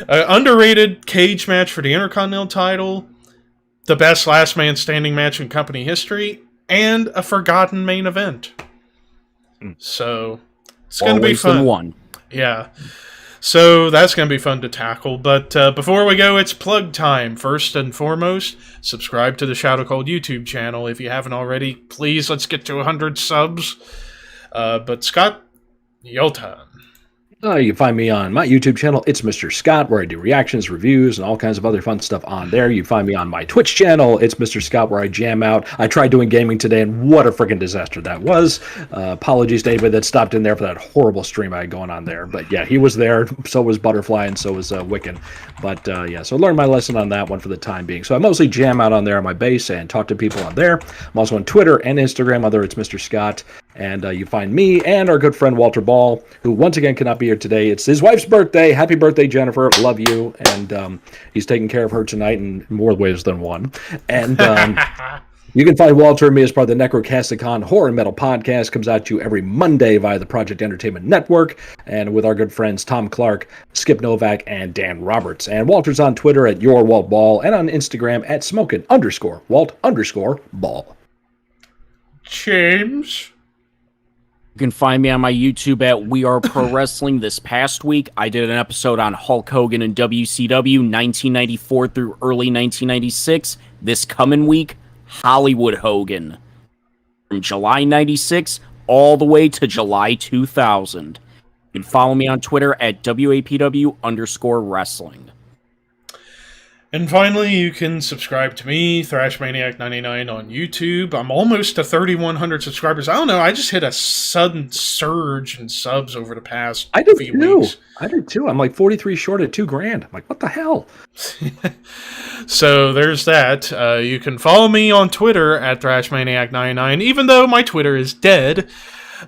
underrated cage match for the Intercontinental title, the best last man standing match in company history, and a forgotten main event. So it's going to be fun.
One.
Yeah. So that's going to be fun to tackle. But before we go, it's plug time. First and foremost, subscribe to the Shadow Cold YouTube channel. If you haven't already, please, let's get to 100 subs. But Scott, your turn.
You can find me on my YouTube channel, It's Mr. Scott, where I do reactions, reviews, and all kinds of other fun stuff on there. You can find me on my Twitch channel, It's Mr. Scott, where I jam out. I tried doing gaming today, and what a freaking disaster that was. Apologies to anybody that stopped in there for that horrible stream I had going on there. But yeah, he was there, so was Butterfly, and so was Wiccan. But yeah, so learn my lesson on that one for the time being. So I mostly jam out on there on my base and talk to people on there. I'm also on Twitter and Instagram, other It's Mr. Scott. And you find me and our good friend Walter Ball, who once again cannot be here today. It's his wife's birthday. Happy birthday, Jennifer. Love you. And he's taking care of her tonight in more ways than one. And you can find Walter and me as part of the Necrocasticon Horror Metal Podcast. Comes out to you every Monday via the Project Entertainment Network. And with our good friends Tom Clark, Skip Novak, and Dan Roberts. And Walter's on Twitter at YourWaltBall and on Instagram at Smokin_Walt_Ball.
James?
You can find me on my YouTube at We Are Pro Wrestling. This past week, I did an episode on Hulk Hogan and WCW 1994 through early 1996. This coming week, Hollywood Hogan. From July 96 all the way to July 2000. You can follow me on Twitter at WAPW_wrestling.
And finally, you can subscribe to me, ThrashManiac99 on YouTube. I'm almost to 3,100 subscribers. I don't know, I just hit a sudden surge in subs over the past few weeks.
I did too. I'm like 43 short at $2,000. I'm like, what the hell?
So there's that. You can follow me on Twitter at ThrashManiac99, even though my Twitter is dead.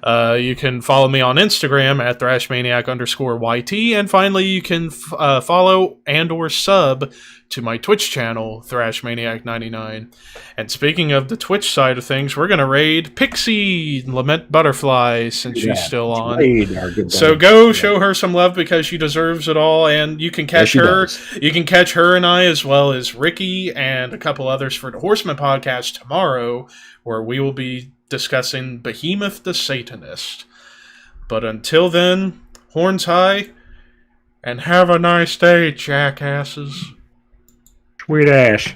You can follow me on Instagram at ThrashManiac_YT. And finally, you can follow and or sub to my Twitch channel, ThrashManiac99. And speaking of the Twitch side of things, we're going to raid Pixie Lament Butterfly since she's still on. So go show her some love because she deserves it all. And you can catch her. You can catch her and I, as well as Ricky and a couple others, for the Horseman podcast tomorrow, where we will be discussing Behemoth the Satanist. But until then, horns high, and have a nice day, jackasses.
Sweet ass.